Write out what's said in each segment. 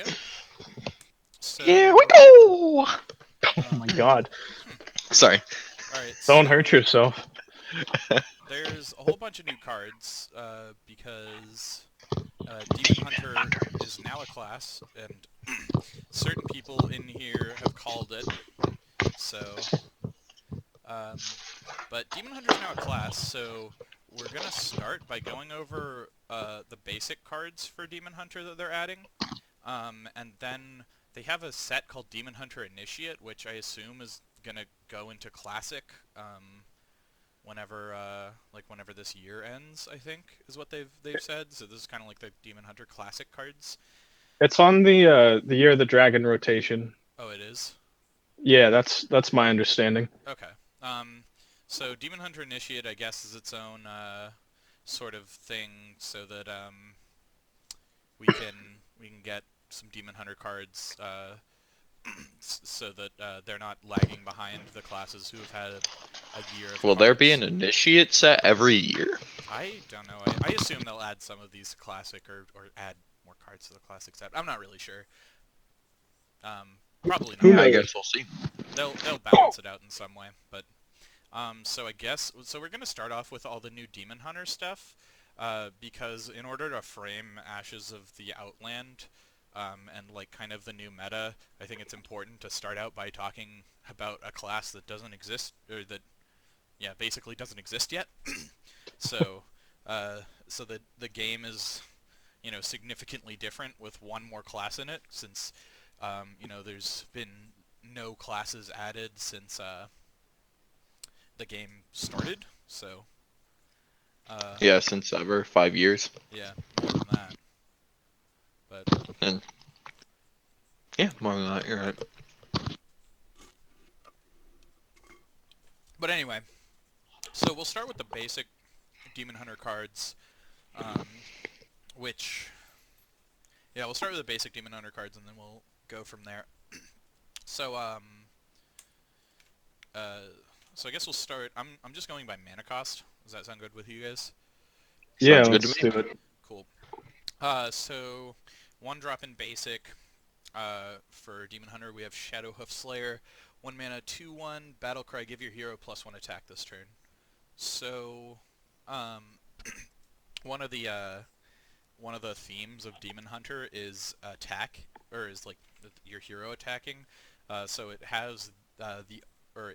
go. So, Here we go! Oh my um, god. Sorry. all right. Don't So hurt yourself. there's a whole bunch of new cards because Demon Hunter is now a class, and certain people in here have called it. So, um, but Demon Hunter is now a class, so we're gonna start by going over the basic cards for Demon Hunter that they're adding, and then they have a set called Demon Hunter Initiate, which I assume is gonna go into Classic whenever this year ends. I think is what they've said. So this is kind of like the Demon Hunter Classic cards. It's on the Year of the Dragon rotation. Oh, it is. Yeah, that's my understanding. Okay. So Demon Hunter Initiate, I guess, is its own sort of thing, so that we can get some Demon Hunter cards, so that they're not lagging behind the classes who have had a year of Will there be cards. an initiate set every year? I don't know. I assume they'll add some of these classic or add more cards to the classic set. I'm not really sure. Probably Who not. I knows? guess we'll see. They'll balance it out in some way, but so I guess we're gonna start off with all the new Demon Hunter stuff, because in order to frame Ashes of the Outland, and like kind of the new meta, I think it's important to start out by talking about a class that doesn't exist, or that, yeah, basically doesn't exist yet. So, so the game is, significantly different with one more class in it, since, there's been no classes added since the game started. So, Yeah, since ever, 5 years. yeah, more than that. But And yeah, more than that, you're right. anyway, so we'll start with the basic Demon Hunter cards, which, yeah, we'll start with the basic Demon Hunter cards, and then we'll go from there. So, so I guess we'll start. I'm just going by mana cost. Does that sound good with you guys? Yeah, Sounds good let's to me. do it. Cool. So 1-drop in basic. For Demon Hunter, we have Shadowhoof Slayer. 1 mana, 2/1. Battlecry. Give your hero +1 attack this turn. So, one of the themes of Demon Hunter is attack, or is like your hero attacking. So it has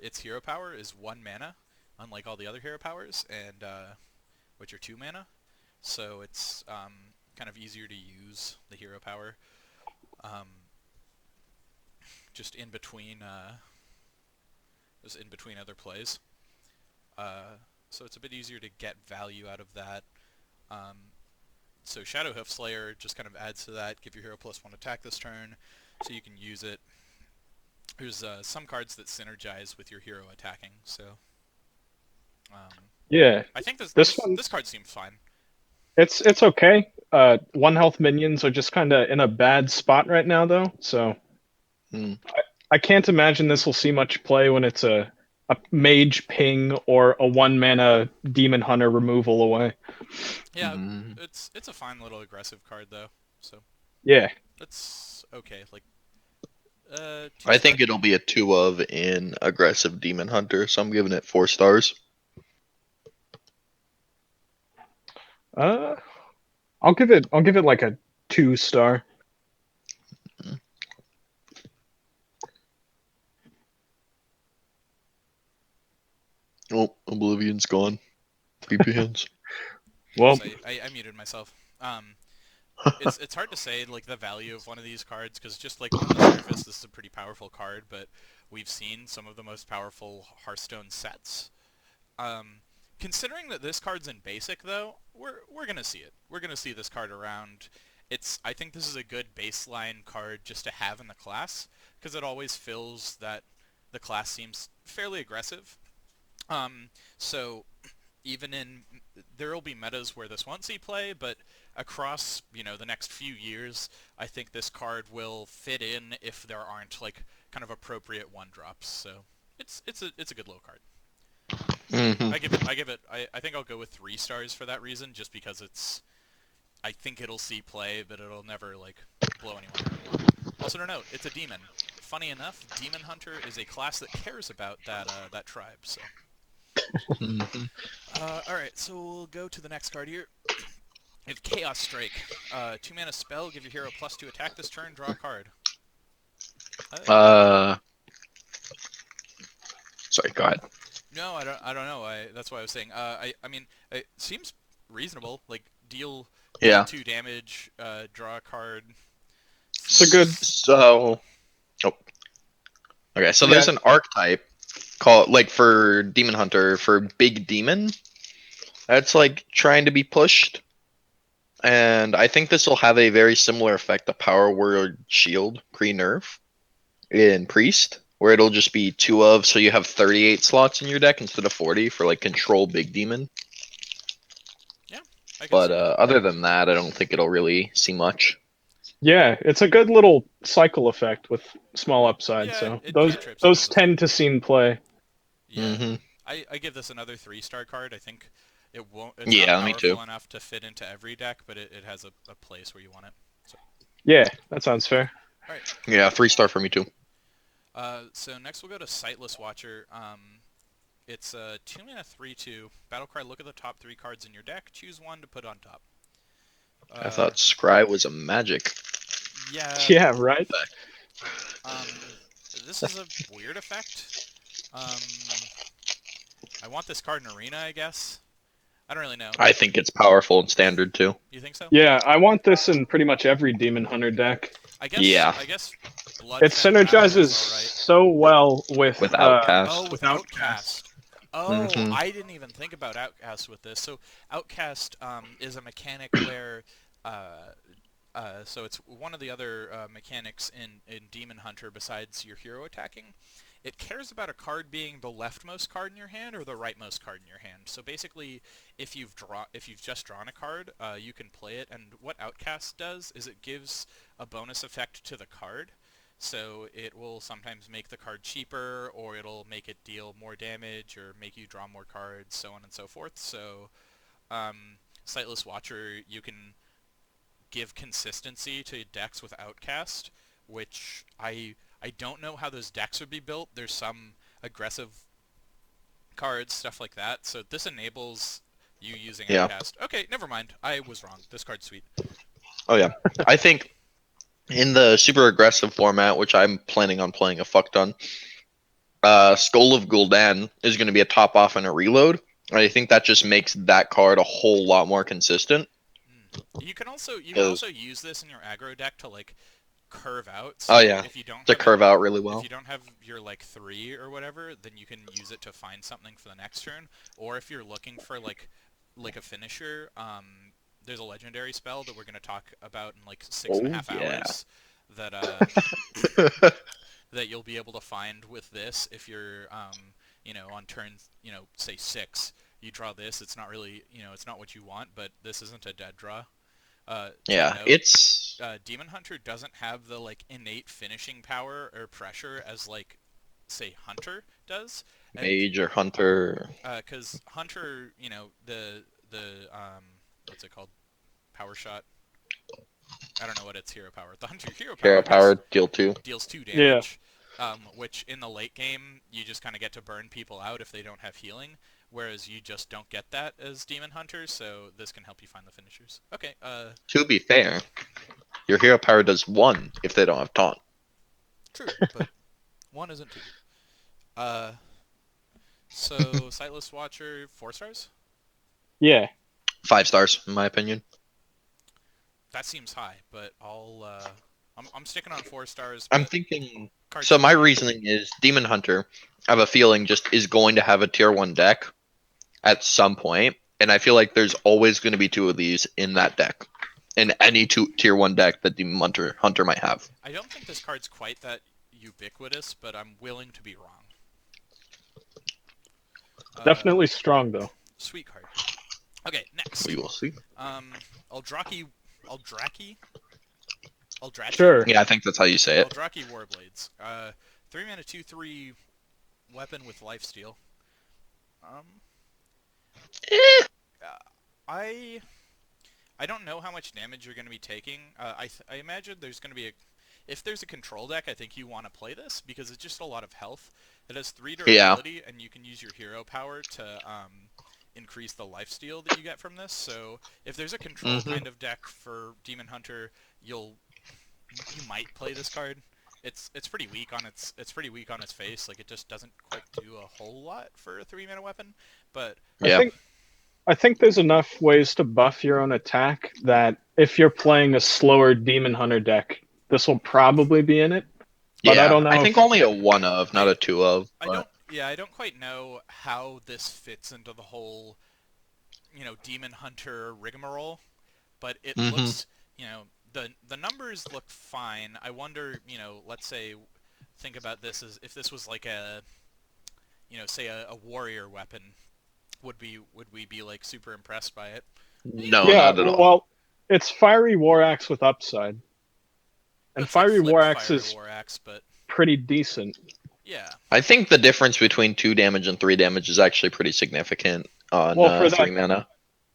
its hero power is 1 mana, unlike all the other hero powers, and which are 2 mana. So it's kind of easier to use the hero power, just in between other plays. So it's a bit easier to get value out of that. So Shadowhoof Slayer just kind of adds to that. Give your hero +1 attack this turn, so you can use it. There's some cards that synergize with your hero attacking, so Yeah, I think this this card seems fine. it's okay. 1 health minions are just kind of in a bad spot right now, though. So Hmm. I can't imagine this will see much play when it's a mage ping or a 1 mana demon hunter removal away. Yeah, Mm. it's a fine little aggressive card though, so Yeah, that's okay. Like, I think it'll be a 2 of in aggressive Demon Hunter, so I'm giving it 4 stars. I'll give it like a 2-star. Oh, Oblivion's gone. Keep your hands. Well, I muted myself. It's hard to say like the value of one of these cards, because just like on the surface, this is a pretty powerful card, but we've seen some of the most powerful Hearthstone sets. Considering that this card's in basic, though, we're gonna see it. We're gonna see this card around. I think this is a good baseline card just to have in the class, because it always fills that the class seems fairly aggressive. So even there will be metas where this won't see play, but across the next few years, I think this card will fit in if there aren't like kind of appropriate 1-drops. So it's a good little card. Mm-hmm. I think I'll go with 3 stars for that reason, just because I think it'll see play, but it'll never like blow anyone Also to note, it's a demon. Funny enough, Demon Hunter is a class that cares about that tribe. So, Mhm. all right, so we'll go to the next card here. We have Chaos Strike. 2-mana spell, give your hero +2 attack this turn, draw a card. Sorry, go ahead. No, I don't know. That's why I was saying. I mean, it seems reasonable. Like deal Yeah. 2 damage, draw a card. It's a good. So, okay. So there's Yeah. an archetype called like for Demon Hunter for Big Demon. That's like trying to be pushed, and I think this will have a very similar effect to Power Word Shield pre-nerf in Priest, where it'll just be 2 of, so you have 38 slots in your deck instead of 40 for like control Big Demon. Yeah, I can But see that. other than that, I don't think it'll really see much. Yeah, it's a good little cycle effect with small upside. Yeah, So it those cantrips those against us. tend to see play. Yeah, Hmm. I give this another 3-star card. I think it won't. It's not Yeah, me powerful too. enough to fit into every deck, but it has a place where you want it. So, Yeah, that sounds fair. all right. Yeah, 3-star for me too. So next we'll go to Sightless Watcher. It's a 2-mana 3/2 battle cry. Look at the top 3 cards in your deck. Choose one to put on top. I thought Scry was a magic. Yeah. Yeah, right. Um, this is a weird effect. I want this card in Arena, I guess. I don't really know. I think it's powerful in standard too. You think so? Yeah, I want this in pretty much every Demon Hunter deck. Yeah. I guess Bloodfen It synergizes is alright. so well with With Outcast. Oh, with Outcast. Oh, Mhm. I didn't even think about Outcast with this. So Outcast is a mechanic where, so it's one of the other mechanics in Demon Hunter besides your hero attacking. It cares about a card being the leftmost card in your hand or the rightmost card in your hand. So basically, if you've just drawn a card, you can play it. And what Outcast does is it gives a bonus effect to the card. So it will sometimes make the card cheaper, or it'll make it deal more damage, or make you draw more cards, so on and so forth. So, Sightless Watcher, you can give consistency to decks with Outcast, which I don't know how those decks would be built. There's some aggressive cards, stuff like that. So this enables you using Yeah. Outcast. Okay, never mind. I was wrong. This card's sweet. Oh yeah. I think in the super aggressive format, which I'm planning on playing a fuck ton, Skull of Gul'dan is going to be a top off and a reload. And I think that just makes that card a whole lot more consistent. You can also use this in your aggro deck to like curve out. So Oh yeah, if you don't to have curve out really if well. you don't have your like 3 or whatever, then you can use it to find something for the next turn. Or if you're looking for like a finisher, there's a legendary spell that we're gonna talk about in like 6.5 yeah. hours that that you'll be able to find with this if you're on turn say 6. You draw this. It's not really it's not what you want, but this isn't a dead draw. Yeah, note, it's Demon Hunter doesn't have the like innate finishing power or pressure as like say Hunter does. Mage or Hunter. Because Hunter, the what's it called? Power shot. I don't know what its hero power. The Hunter hero power. Hero power, deal 2. Deals 2 Yeah. damage. Which in the late game you just kind of get to burn people out if they don't have healing, whereas you just don't get that as Demon Hunter. So this can help you find the finishers. Okay. To be fair, your hero power does 1 if they don't have taunt. True, but 1 isn't 2. So Sightless Watcher, 4 stars? Yeah. 5 stars, in my opinion. That seems high, but I'm sticking on 4 stars. I'm but thinking. cards So are my great. reasoning is Demon Hunter, I have a feeling, just is going to have a tier 1 deck at some point, and I feel like there's always going to be 2 of these in that deck. In any tier 1 deck that Demon Hunter might have. I don't think this card's quite that ubiquitous, but I'm willing to be wrong. Definitely strong though. Sweet card. Okay, next. We will see. Eldrazi. Sure. Yeah, I think that's how you say it. Eldrazi Warblades. 3 mana 2/3 weapon with lifesteal. I don't know how much damage you're going to be taking. I imagine there's going to be if there's a control deck, I think you want to play this because it's just a lot of health. It has 3 Yeah. durability, and you can use your hero power to increase the lifesteal that you get from this. So if there's a control Mhm. kind of deck for Demon Hunter, you might play this card. It's pretty weak on its pretty weak on its face. Like it just doesn't quite do a whole lot for a 3-mana weapon. But I Yeah. think I think there's enough ways to buff your own attack that if you're playing a slower Demon Hunter deck, this will probably be in it. But I Yeah. don't know I if think only a 1 of, not a 2 of. I But don't quite know how this fits into the whole, Demon Hunter rigmarole, but it Mhm. looks, the numbers look fine. I wonder, let's say, think about this as if this was like a, say a warrior weapon, would we be like super impressed by it? No, yeah, not at all. well, it's Fiery War Axe with upside. And It's like Fiery flipped War Axe Fiery is War Axe, but pretty decent. yeah. I think the difference between 2 damage and 3 damage is actually pretty significant on Well, for 3 that mana.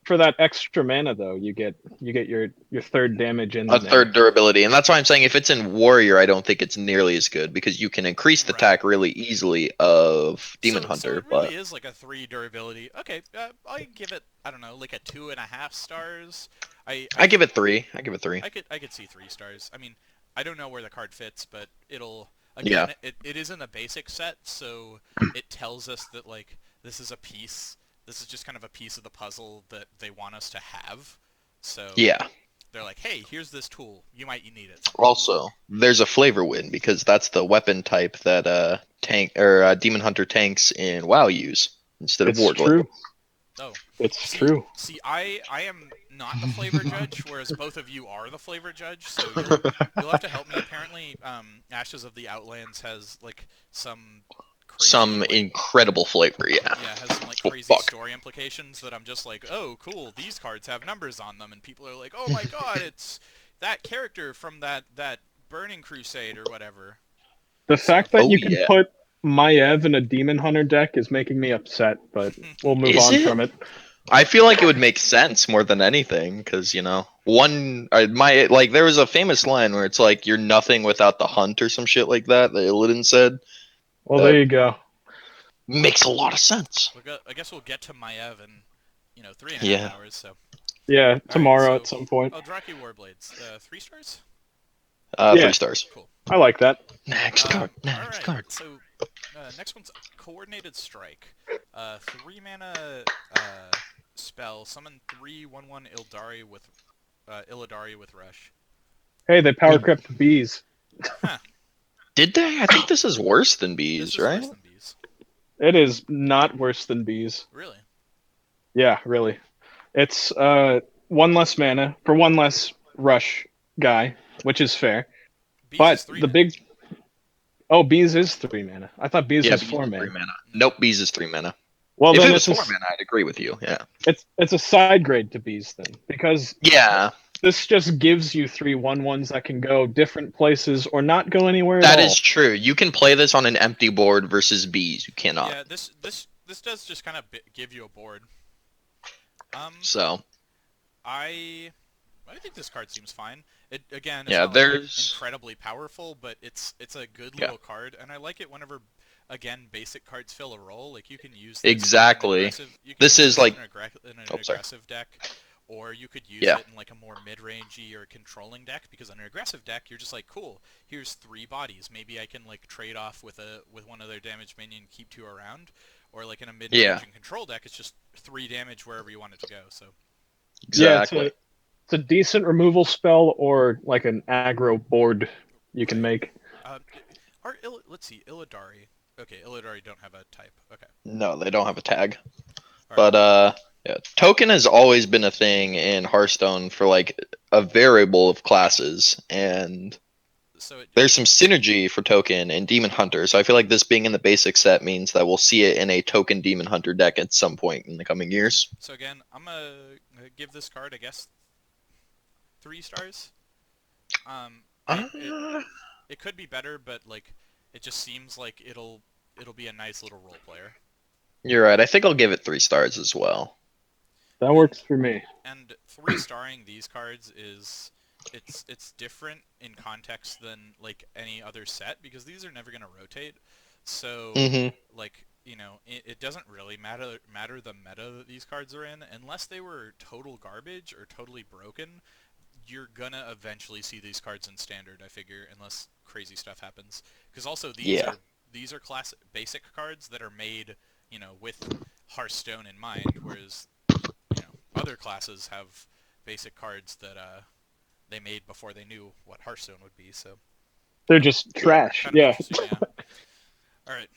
for that extra mana though, you get your third damage in A there. third durability, and that's why I'm saying if it's in warrior, I don't think it's nearly as good because you can increase the Right. attack really easily of Demon So Hunter. it really But is like a 3 durability. Okay, I give it, I don't know, like a 2.5 stars. I give it 3. I give it 3. I could see 3 stars. I mean, I don't know where the card fits, but it'll Yeah. again it is in a basic set, so it tells us that like this is a piece. This is just kind of a piece of the puzzle that they want us to have. So Yeah. they're like, hey, here's this tool. You might need it. Also, there's a flavor win because that's the weapon type that tank or Demon Hunter tanks in WoW use instead of It's Warglaive. true. Oh, It's see, true. see, I am not the flavor judge, whereas both of you are the flavor judge. So you'll have to help me. Apparently, Ashes of the Outlands has like some crazy, Some like, incredible flavor, yeah. yeah, has some like Oh, crazy fuck. story implications that I'm just like, oh, cool. These cards have numbers on them, and people are like, oh my god, it's that character from that Burning Crusade or whatever. The So- fact that Oh, you can yeah. put Maiev in a Demon Hunter deck is making me upset, but we'll move Is on it? from it. I feel like it would make sense more than anything because there was a famous line where it's like you're nothing without the hunt or some shit like that Illidan said. Well, there you go. Makes a lot of sense. I guess we'll get to Maiev in 3.5 Yeah. hours. So Yeah, tomorrow so- at some point. Eldrazi Warblades, 3 stars. Yeah. 3 stars. I like that. Next card. All Next right, card. so next one's Coordinated Strike. 3 mana spell. Summon 3/1/1 Illidari with Rush. Hey, they power crept bees. Did they? I think this is worse than This bees, is right? worse than bees. It is not worse than bees. Really? Yeah, really. It's one less mana for one less rush guy, which is fair. Bees But is 3 the mana. big bees is 3 mana. I thought bees Yeah, was bees 4 is mana. 3 mana. Nope, bees is 3 mana. Well, If then it was it's 4 mana, I'd agree with you. Yeah. it's a side grade to bees then, because Yeah, this just gives you 3/1/1s that can go different places or not go anywhere that at is all. true. You can play this on an empty board versus bees. You cannot. Yeah, this does just kind of give you a board. So I think this card seems fine. It again, it's Yeah, not like there's- incredibly powerful, but it's a good Yeah. little card, and I like it whenever again basic cards fill a role. Like you can use this in an Exactly. aggressive- you can This use is this like- in an Oh, sorry. aggressive deck, or you could use Yeah. it in like a more mid-rangey or controlling deck. Because in an aggressive deck, you're just like, cool. Here's 3 bodies. Maybe I can like trade off with one of their damage minion, keep 2 around. Or like in a mid-range Yeah. and control deck, it's just 3 damage wherever you want it to go. So. exactly. Yeah, it's a decent removal spell or like an aggro board you can make. Let's see, Illidari. Okay, Illidari don't have a type. Okay. No, they don't have a tag. All But right. yeah, token has always been a thing in Hearthstone for like a variable of classes, and So there's some synergy for token and Demon Hunter. So I feel like this being in the basic set means that we'll see it in a token Demon Hunter deck at some point in the coming years. so again, I'm gonna give this card, I guess, 3 stars. It could be better, but like, it just seems like it'll be a nice little role player. You're right. I think I'll give it 3 stars as well. That works for me. And 3 starring these cards is it's different in context than like any other set because these are never gonna rotate. So Mm-hmm. like it doesn't really matter the meta that these cards are in unless they were total garbage or totally broken. You're gonna eventually see these cards in standard, I figure, unless crazy stuff happens. Because also Yeah. these are class basic cards that are made, with Hearthstone in mind, whereas other classes have basic cards that they made before they knew what Hearthstone would be. So They're kind of just trash. kind of Yeah. interesting, yeah. All right,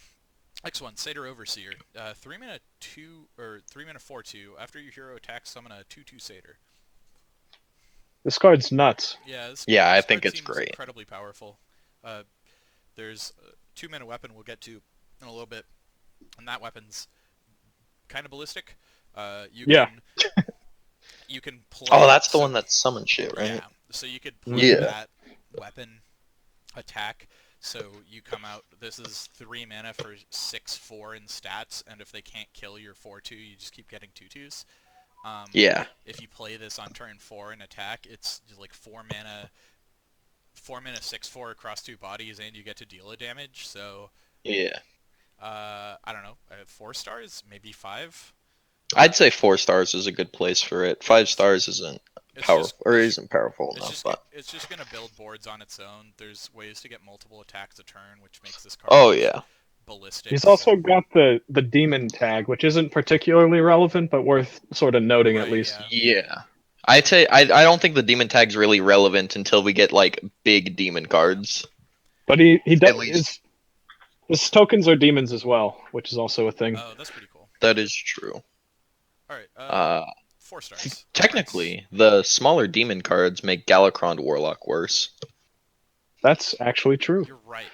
next one, Satyr Overseer. 3 mana 2 or 3 mana 4/2. After your hero attacks, summon a 2/2 Satyr. This card's nuts. Yeah, this Yeah, I this think card it's seems great. incredibly powerful. There's a 2 mana weapon we'll get to in a little bit, and that weapon's kind of ballistic. You Yeah. can you can play. Oh, that's the so, one that summons shit, right? Yeah, so you could Mm-hmm. play Yeah. that weapon attack. So you come out. This is 3 mana for 6/4 in stats, and if they can't kill your 4/2, you just keep getting 2/2s. Yeah. If you play this on turn 4 and attack, it's just like 4 mana 6/4 across 2 bodies, and you get to deal a damage. So Yeah. I don't know, 4 stars, maybe 5. I'd say 4 stars is a good place for it. 5 stars isn't It's powerful just or it's, isn't powerful it's enough, just but it's just gonna build boards on its own. There's ways to get multiple attacks a turn, which makes this card oh yeah. ballistic. He's so- also got the demon tag, which isn't particularly relevant, but worth sort of noting at Right, least. yeah. Yeah. I'd say I don't think the demon tag's really relevant until we get like big demon cards. But he At does. least. His tokens are demons as well, which is also a thing. Oh, that's pretty cool. That is true. All right, 4 stars. Technically, the smaller demon cards make Galakron Warlock worse. That's actually true. You're right.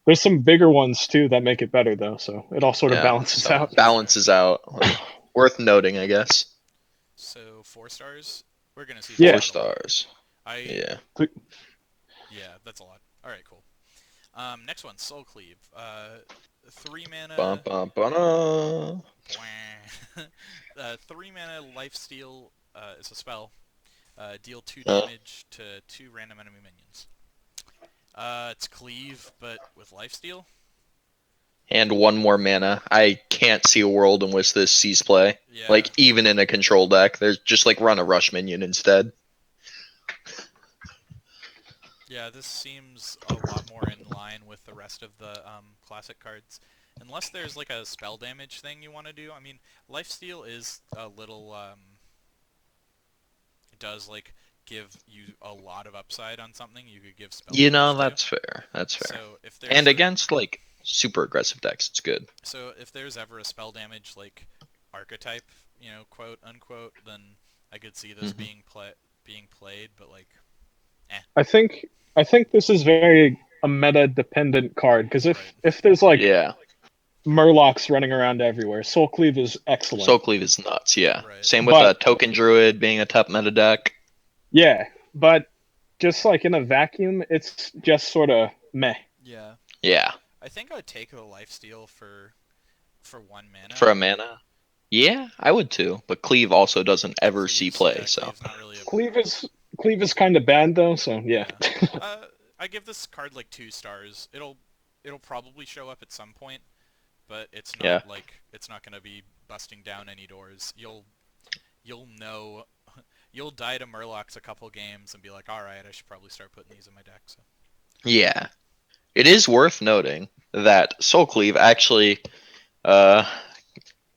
There's some bigger ones too that make it better though, so it all sort of Yeah, balances so out. Balances out. Worth noting, I guess. So 4 stars. We're gonna see. Yeah. 4 stars. Yeah. Yeah, that's a lot. All right, cool. Next one, Soul Cleave. 3 mana. Bum, bum, ba-da. 3 mana Lifesteal is a spell. Deal 2 Oh. damage to 2 random enemy minions. It's Cleave, but with Lifesteal. And 1 more mana. I can't see a world in which this sees play. Yeah. Like, even in a control deck. There's just, like, run a rush minion instead. Yeah, this seems a lot more in line with the rest of the classic cards. Unless there's like a spell damage thing you want to do. I mean, Lifesteal is a little, it does like give you a lot of upside on something. You could give spell You know, damage to. that's fair. That's fair. So if there's And against, like, super aggressive decks, it's good. So if there's ever a spell damage like archetype, quote unquote, then I could see this Mhm. being played, but like, I think this is very a meta dependent card because Right. if there's like Yeah. Murlocs running around everywhere, Soul Cleave is excellent. Soul Cleave is nuts, yeah. Right. Same with But- Token Druid being a top meta deck. Yeah, but just like in a vacuum, it's just sort of meh. yeah, Yeah. I think I'd take the Lifesteal for 1 mana. For a mana. Yeah, I would too. But Cleave also doesn't ever see Cleave's- play, yeah, so. Cleave's not really a Cleave is kind of bad though, so yeah. I give this card like 2 stars. It'll probably show up at some point, but it's not Yeah. like it's not gonna be busting down any doors. You'll know you'll die to Murlocs a couple games and be like, all right, I should probably start putting these in my deck. So Yeah. It is worth noting that Soul Cleave actually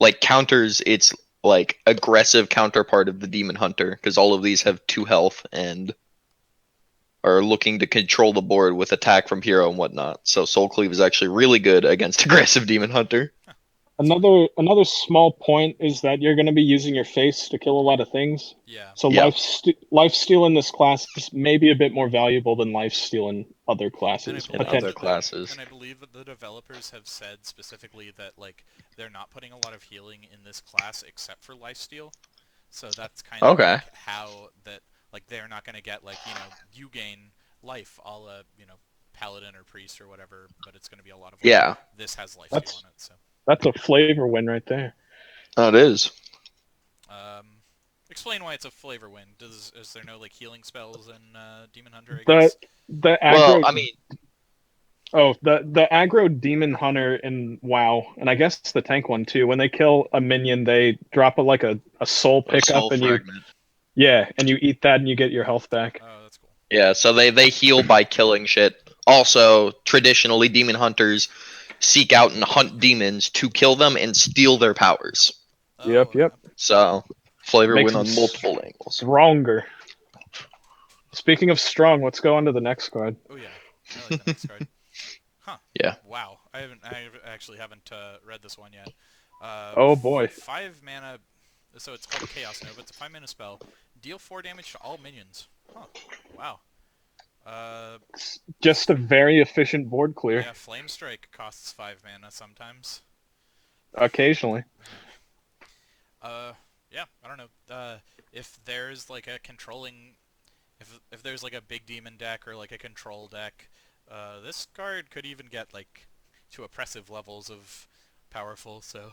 like counters its like aggressive counterpart of the Demon Hunter, because all of these have 2 health and are looking to control the board with attack from hero and whatnot. So Soul Cleave is actually really good against aggressive Demon Hunter. Another small point is that you're going to be using your face to kill a lot of things. yeah, So Yeah. lifesteal in this class is maybe a bit more valuable than lifesteal in other classes. And In I other believe classes. And I believe that the developers have said specifically that like they're not putting a lot of healing in this class except for Lifesteal. So that's kind of Okay. like how that like they're not going to get like, you gain life a la, paladin or priest or whatever, but it's going to be a lot of life. Yeah. This has Lifesteal That's- on it, so That's a flavor win right there. Oh, it is. Explain why it's a flavor win. Is there no like healing spells in Demon Hunter? I The guess. the Well, aggro I mean, the aggro demon hunter in WoW, and I guess it's the tank one too. When they kill a minion, they drop a soul a pickup, soul and fragment. you eat that and you get your health back. Oh, that's cool. Yeah, so they heal by killing shit. Also, traditionally, demon hunters seek out and hunt demons to kill them and steal their powers. Oh, Yep. So, flavor Makes win on them multiple angles. Stronger. Speaking of strong, let's go on to the next card. Oh yeah, I like the next card. Huh. Yeah. Wow. I actually haven't read this one yet. Oh boy. 5 mana. So it's called Chaos Nova. It's a 5-mana spell. Deal 4 damage to all minions. Huh. Wow. Just a very efficient board clear. Yeah, Flame Strike costs 5 mana sometimes. Occasionally. Yeah, I don't know. If there's like a controlling, if there's like a big demon deck or like a control deck, this card could even get like to oppressive levels of powerful. So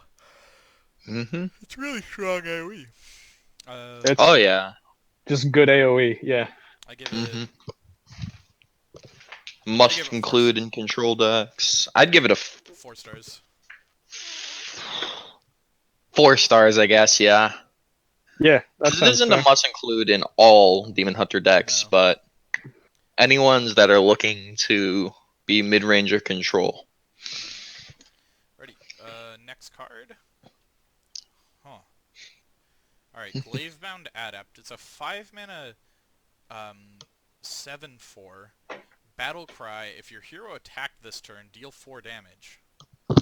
Mm-hmm. it's really strong AoE. It's Oh yeah. just good AoE, yeah. I give Mm-hmm. it. Must give it include in control decks. I'd give it a 4 stars. 4 stars, I guess. Yeah. Yeah, that Because it sounds isn't fair. a must include in all Demon Hunter decks, No. but anyone's that are looking to be mid range or control. Ready. Next card. Huh. Alright, Glavebound Adept. It's a 5-mana 7/4. Battle Cry. If your hero attacked this turn, deal 4 damage.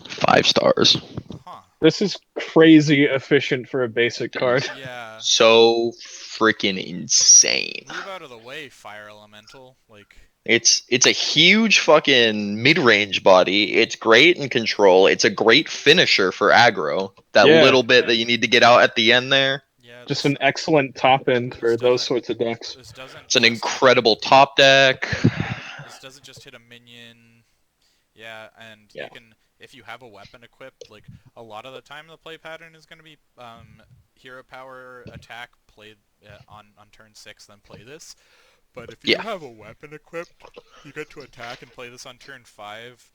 5 stars. Huh. This is crazy efficient for a basic card. Yeah. So freaking insane. Move out of the way, Fire Elemental. Like, It's a huge fucking mid range body. It's great in control. It's a great finisher for aggro. That Yeah. little bit that you need to get out at the end there. yeah. Just this- an excellent top end for This those doesn't- sorts of decks. This doesn't. It's an just incredible top deck. This doesn't just hit a minion. Yeah, and Yeah. you can, if you have a weapon equipped, like a lot of the time the play pattern is going to be hero power attack played on turn 6, then play this. But if you Yeah. have a weapon equipped, you get to attack and play this on turn 5.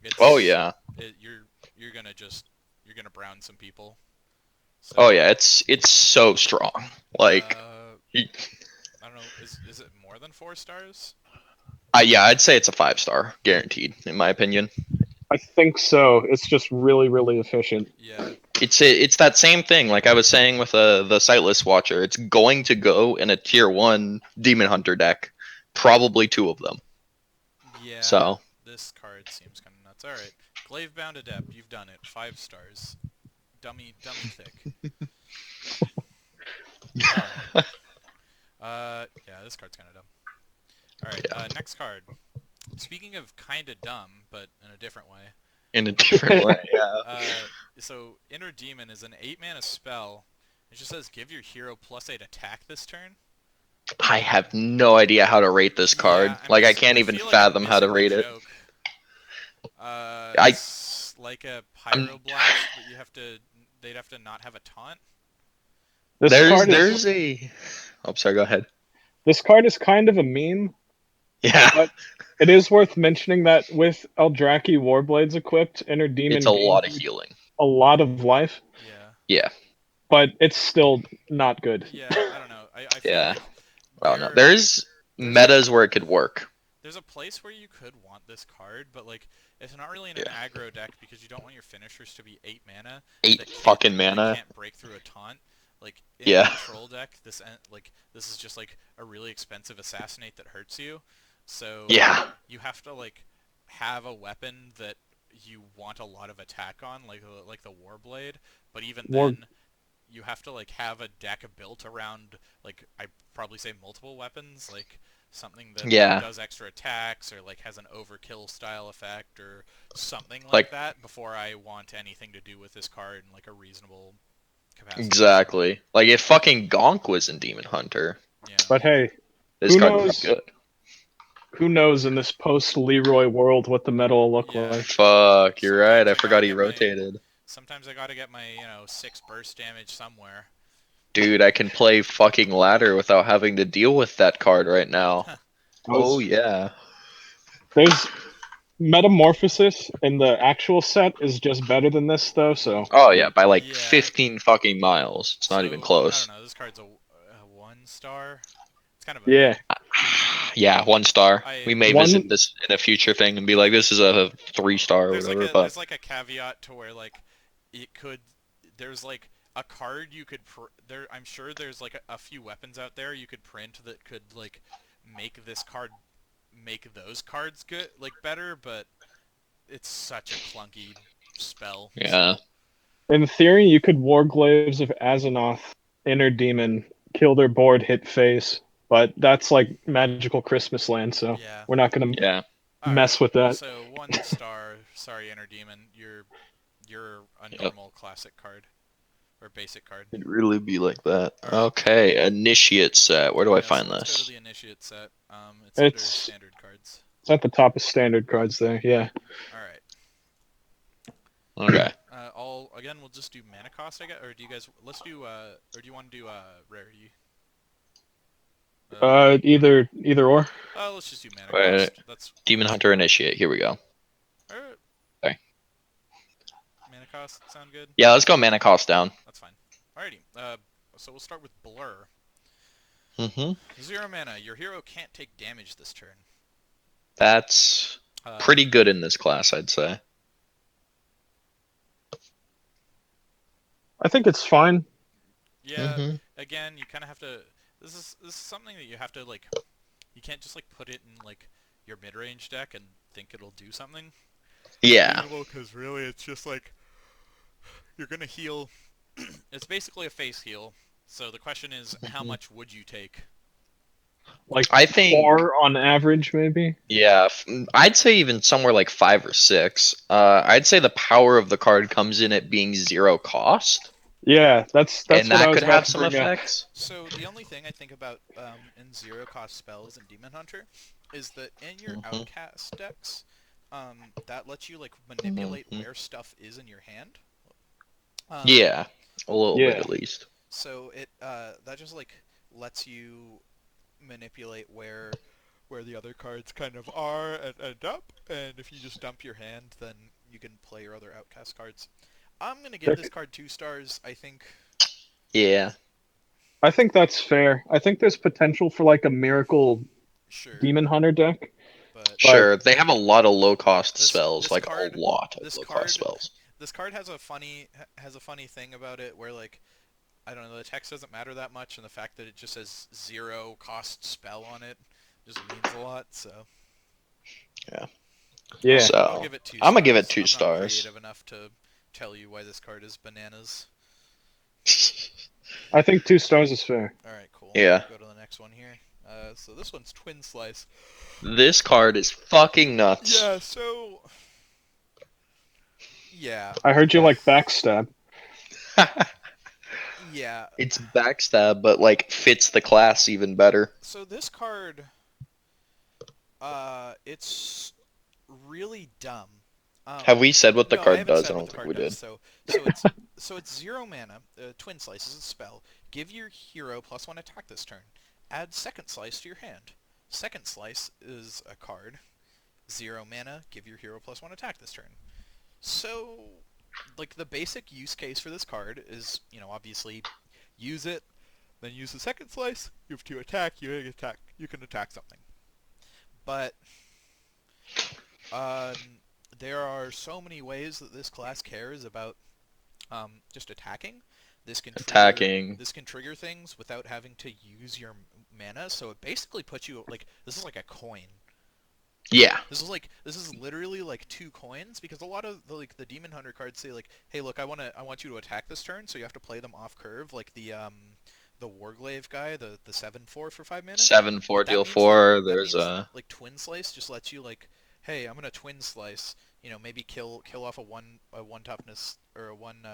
It's, Oh yeah. You're gonna brown some people. So, Oh yeah. It's so strong. Like, I don't know. Is it more than 4 stars? yeah, I'd say it's a 5 star, guaranteed, in my opinion. I think so. It's just really, really efficient. Yeah. It's that same thing, like I was saying with the Sightless Watcher. It's going to go in a tier 1 Demon Hunter deck, probably 2 of them. Yeah. So This card seems kind of nuts. All right, Glavebound Adept, you've done it. 5 stars. Dummy thick. Yeah, this card's kind of dumb. All right, Yeah. next card. Speaking of kind of dumb, but in a different way. in a different way, yeah. So Inner Demon is an 8-mana spell. It just says give your hero +8 attack this turn. I have no idea how to rate this card. Yeah, Like I miss- can't even feel like fathom I'm how to missing rate the it. joke. I- It's like a Pyroblast, but they'd have to not have a taunt. This card is Oh, sorry, go ahead. this card is kind of a meme. Yeah. But it is worth mentioning that with Eldraki Warblades equipped, Inner Demon It's a lot of gains healing. a lot of life, Yeah. Yeah. but it's still not good. Yeah, I don't know. I feel Yeah. like I don't know. there- There's metas where it could work. there's a place where you could want this card, but like it's not really in an Yeah. aggro deck because you don't want your finishers to be 8 mana. 8 that can't- fucking that mana. can't break through a taunt. Like in Yeah. a control deck, this is just like a really expensive assassinate that hurts you. So Yeah. you have to like have a weapon that you want a lot of attack on, like the Warblade. But even War- then, you have to like have a deck built around like I'd probably say multiple weapons, like something that Yeah. does extra attacks or like has an overkill style effect or something like Like- that before I want anything to do with this card in like a reasonable capacity. Exactly. Like if fucking Gonk was in Demon Hunter, Yeah. But hey, this Who card would knows? be good. who knows in this post Leroy world what the meta will look Yeah. like? Fuck, you're right. I Sometimes I forgot he gotta get my- rotated. Sometimes I gotta get my 6 burst damage somewhere. Dude, I can play fucking ladder without having to deal with that card right now. Oh yeah. There's Metamorphosis in the actual set is just better than this though, so Oh yeah, by like Yeah. 15 fucking miles. It's not even So, close. I don't know. This card's a 1-star. It's kind of a yeah. Yeah, 1 star. I- We may One- visit this in a future thing and be like, this is a 3 star or there's whatever. like a But there's like a caveat to where like it could there's like a card you could there I'm sure there's like a few weapons out there you could print that could like make this card make those cards good like better, but it's such a clunky spell. yeah, In theory, you could Warglaves of Azeroth, Inner Demon, kill their board, hit face, but that's like magical Christmas land, so Yeah. we're not gonna yeah. mess with that. So 1 star. Sorry, Inner Demon. You're a normal classic card or basic card. It'd really be like that. Alright. Okay, initiate set. Where do I Yeah, so find let's go this? to the initiate set. It's under It's- standard cards. It's at the top of standard cards there, yeah. All right. Okay. We'll just do mana cost, I guess, or do you guys? Let's do. Or do you want to do rarity? Either or. Let's just do mana Wait. cost. That's Demon Hunter initiate. Here we go. alright. Okay. Mana cost sound good? Yeah, let's go mana cost down. That's fine. Alrighty. So we'll start with Blur. Mm-hmm. 0 mana. Your hero can't take damage this turn. That's pretty good in this class, I'd say. I think it's fine. Yeah. Mhm. Again, you kind of have to. This is something that you have to like. You can't just like put it in like your mid-range deck and think it'll do something. Yeah. Because really, it's just like you're gonna heal. It's basically a face heal. So the question is, how much would you take? Like I think 4 on average, maybe. yeah, I'd say even somewhere like 5 or 6. I'd say the power of the card comes in it being 0 cost, Yeah, that's and what I that was could about have to some bring up. effects. So the only thing I think about in 0 cost spells in Demon Hunter is that in your Mhm. outcast decks, that lets you like manipulate Mhm. where stuff is in your hand. Yeah, a little Yeah. bit at least. So it that just like lets you manipulate where the other cards kind of are and end up, and if you just dump your hand, then you can play your other outcast cards. I'm gonna give this card 2 stars. I think. Yeah. I think that's fair. I think there's potential for like a miracle Sure. Demon Hunter deck. But Sure, they have a lot of low cost This- spells, this like card- a lot of this low card- cost spells. this card has a funny thing about it where like I don't know, the text doesn't matter that much, and the fact that it just says 0 cost spell on it just means a lot. So Yeah. So I'll give it 2 I'm gonna give it stars. 2 I'm not stars. creative enough to tell you why this card is bananas. I think 2 stars is fair. All right, cool. Yeah. Go to the next one here. So this one's Twin Slice. This card is fucking nuts. Yeah. So. Yeah. I heard you like backstab. Yeah. It's backstab, but like fits the class even better. So this card, it's really dumb. Have we said what the No, I card haven't does? said I what don't the think card we did. does. So it's 0 mana. Twin Slice is a spell. Give your hero +1 attack this turn. Add Second Slice to your hand. Second Slice is a card. 0 mana. Give your hero +1 attack this turn. So, like the basic use case for this card is, obviously, use it, then use the Second Slice. You have to attack. You can attack something. But there are so many ways that this class cares about just attacking. This can trigger things without having to use your mana. So it basically puts you this is like a coin. Yeah. This is literally like 2 coins, because a lot of the Demon Hunter cards say like, hey, look, I want you to attack this turn, so you have to play them off curve, like the Warglaive guy, the 7/4 for 5 mana. 7/4 That deal means 4. that There's means, a like Twin Slice just lets you like, hey, I'm gonna Twin Slice, maybe kill off a one toughness or a 1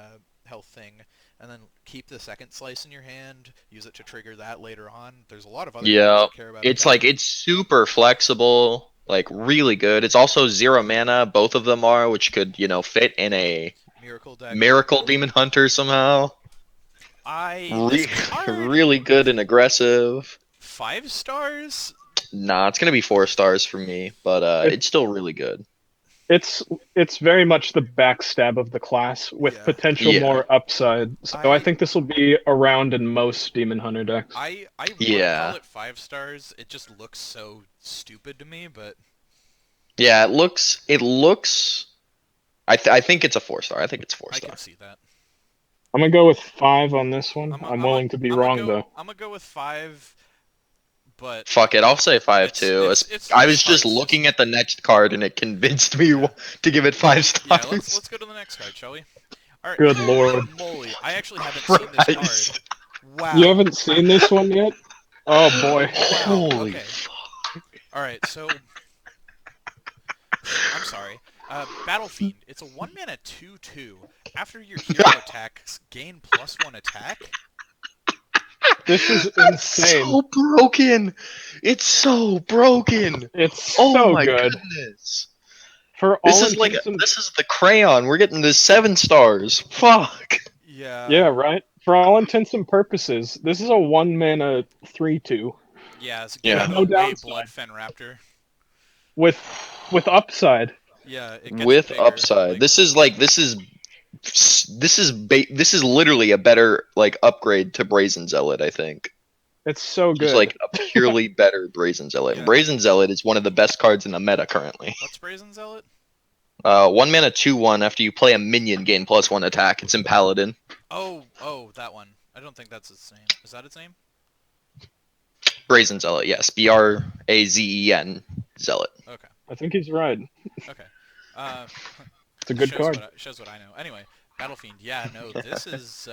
health thing, and then keep the Second Slice in your hand, use it to trigger that later on. There's a lot of other cards yeah. that care about It's attacking. like it's super flexible, like really good. It's also 0 mana. Both of them are, which could fit in a Miracle deck. Miracle Demon Hunter somehow. This card, Really good and aggressive. 5 stars. Nah, it's gonna be 4 stars for me, but it's still really good. It's very much the backstab of the class with Yeah. potential Yeah. more upside. So I think this will be around in most Demon Hunter decks. I would Yeah. call it 5 stars. It just looks so stupid to me, but Yeah, it looks. I think it's a 4 star. I think it's 4 I star. can see that. I'm gonna go with 5 on this one. I'm willing to be wrong though. I'm gonna go with 5, but Fuck it, I'll say 5 It's- too. it's I this was just card's looking at the next card and it convinced me Yeah. to give it 5 yeah, stars. let's go to the next card, shall we? All right. Good holy lord. moly! I actually haven't seen this Christ. card. Wow. You haven't seen this one yet? Oh boy. Holy okay. fuck. All right, so I'm sorry. Battle Fiend. It's a 1-mana 2/2. After your hero attacks, gain +1 attack. This is That's insane. so broken. It's so broken. It's Oh so my good. goodness. For This all is like intents and this is the crayon. We're getting the 7 stars. Fuck. Yeah. yeah, right. For all intents and purposes, this is a 1-mana 3/2 Yeah. It's Yeah. no No downside. Bloodfen Raptor. with upside. Yeah. It gets With bigger, upside. like- This is literally a better like upgrade to Brazen Zealot, I think. It's so good. It's like a purely better Brazen Zealot. Yeah. Brazen Zealot is one of the best cards in the meta currently. What's Brazen Zealot? 1 mana 2/1 after you play a minion gain +1 attack. It's in Paladin. Oh, that one. I don't think that's its name. Is that its name? Brazen Zealot, yes. Brazen Zealot. Okay. I think he's right. Okay. Uh, It's a good shows card. shows what I know. Anyway, Battle Fiend. Yeah, no, this is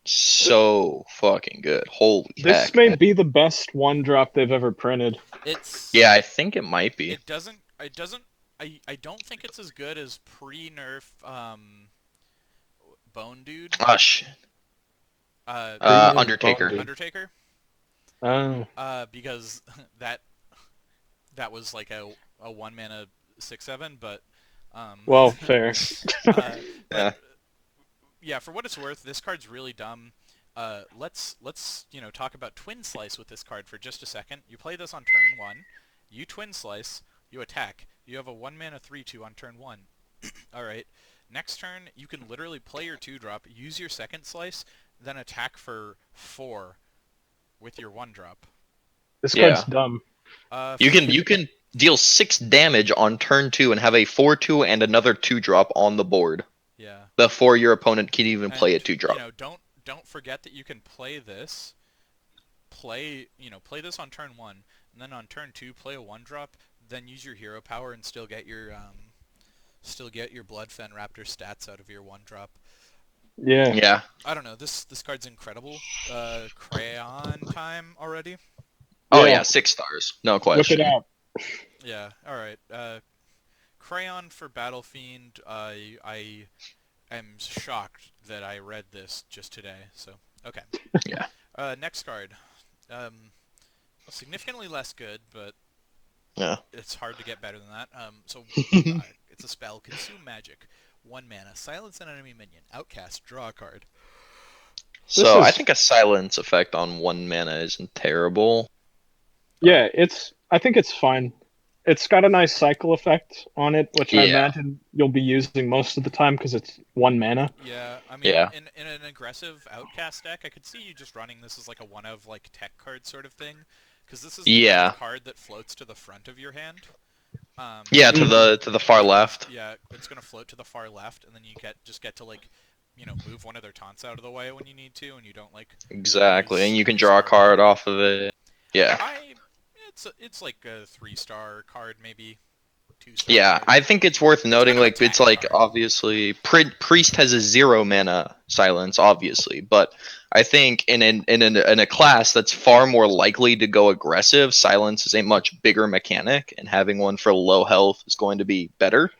So fucking good. Holy This heck. may be the best 1-drop they've ever printed. it's Yeah, I think it might be. It doesn't. I don't think it's as good as pre-nerf Bone Dude. Oh shit. Pre-nerf Undertaker. Bone Dude. Undertaker. Oh. Because that was like a 1-mana 6/7, but Well, fair. but, Yeah. yeah, for what it's worth, this card's really dumb. Let's talk about Twin Slice with this card for just a second. You play this on turn 1. You Twin Slice. You attack. You have a 1-mana 3/2 on turn 1. All right. Next turn, you can literally play your 2-drop, use your second slice, then attack for 4 with your 1-drop. This Yeah. card's dumb. You can deal 6 damage on turn 2 and have a 4/2 and another 2-drop on the board Yeah. before your opponent can even play a And, 2-drop. Don't forget that you can play this. Play this on turn 1, and then on turn 2 play a 1-drop, then use your hero power and still get your Bloodfen Raptor stats out of your 1-drop. Yeah. Yeah. I don't know. This card's incredible. Crayon time already. Oh Yeah. yeah, 6 stars. No Whip question. it out. Yeah. All right. Crayon for Battle Fiend. I am shocked that I read this just today. So okay. Yeah. Next card. Significantly less good, but Yeah. it's hard to get better than that. So it's a spell. Consume magic. 1 mana. Silence an enemy minion. Outcast. Draw a card. So I is- think a silence effect on 1 mana isn't terrible. Yeah, I think it's fine. It's got a nice cycle effect on it, which I Yeah. imagine you'll be using most of the time because it's 1 mana. Yeah, I mean, Yeah. in an aggressive Outcast deck, I could see you just running this as like a one of like tech card sort of thing, because this is the Yeah. kind of card that floats to the front of your hand. Yeah, to the far left. Yeah, it's gonna float to the far left, and then you just get to like, move one of their taunts out of the way when you need to, and you don't like. Exactly, and you can draw a card off of it. Yeah. It's like a 3-star card, maybe 2-star. Yeah, card. I think it's worth noting, kind of like, it's attack like, card. obviously, Priest has a 0 mana silence, obviously, but I think in a class that's far more likely to go aggressive, silence is a much bigger mechanic, and having one for low health is going to be better.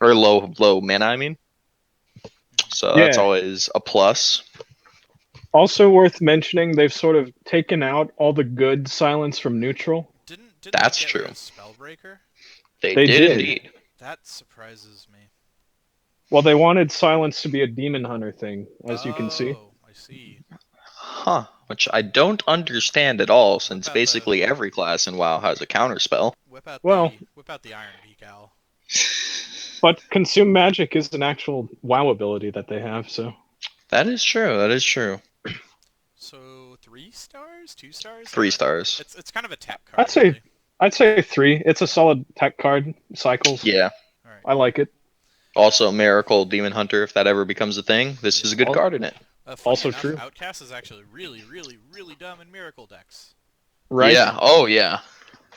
Or low mana, I mean. So that's Yeah. always a plus. Also worth mentioning, they've sort of taken out all the good silence from neutral. Didn't That's they get rid true. of Spellbreaker? They They did did. indeed. That surprises me. Well, they wanted silence to be a demon hunter thing, as you can see. Oh, I see. Huh. Which I don't understand at all, since out the- basically every class in WoW has a counterspell. Well- Whip out the Iron Beak Owl. But consume magic is an actual WoW ability that they have, so That is true. That is true. So 3 stars, 2 stars. 3 stars. It's kind of a tech card. I'd say- really. I'd say 3. It's a solid tech card. Cycles. Yeah. All right. I like it. Also, Miracle Demon Hunter, if that ever becomes a thing, this is a good Al- card in it. Funny Also enough, true. Outcast is actually really, really, really dumb in Miracle decks. Right? Yeah. Oh, yeah.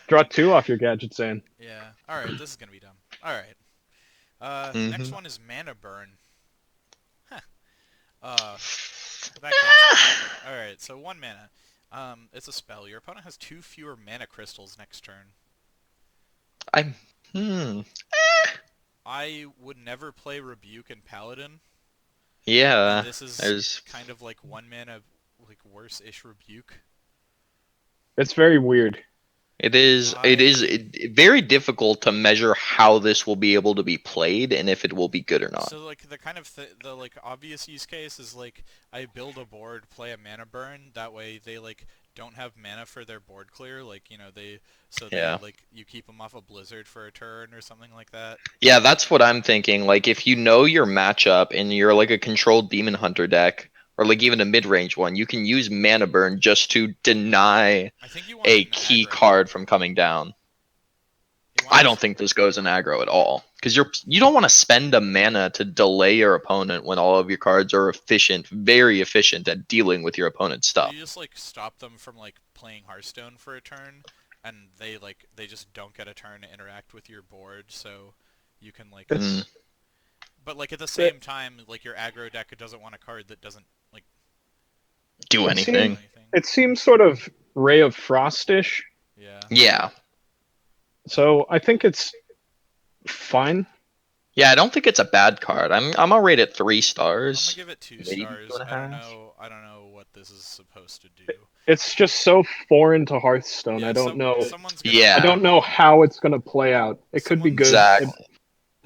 Draw 2 off your gadget, Zan. Yeah. All right, this is gonna be dumb. All right. Next one is Mana Burn. Huh. That gets... All right. So 1 mana. It's a spell. Your opponent has 2 fewer mana crystals next turn. I would never play Rebuke and Paladin. Yeah. And this is There's. kind of like 1 mana, like worse-ish Rebuke. It's very weird. It is very difficult to measure how this will be able to be played and if it will be good or not. So like the kind of the like obvious use case is like I build a board, play a mana burn. That way they like don't have mana for their board clear. Like they Yeah. like you keep them off a blizzard for a turn or something like that. Yeah, that's what I'm thinking. Like, if you know your matchup and you're like a controlled Demon Hunter deck, or like even a mid-range one, you can use Mana Burn just to deny I think you want a an key aggro. card from coming down. You want I don't think this goes in aggro at all, because you don't want to spend a mana to delay your opponent when all of your cards are efficient, very efficient at dealing with your opponent's stuff. You just like stop them from like playing Hearthstone for a turn, and they just don't get a turn to interact with your board, so you can like. It's- But like at the same time, like your aggro deck doesn't want a card that doesn't like Do It do anything. anything. It seems sort of Ray of Frostish, Yeah. Yeah. so I think it's fine. Yeah, I don't think it's a bad card. I'm gonna rate it 3 I'm stars. gonna give it 2 Maybe stars. 2.5. I don't know what this is supposed to do. It's just so foreign to Hearthstone. Yeah, I don't know. Someone's gonna, Yeah. I don't know how it's gonna play out. It could be good. Exactly.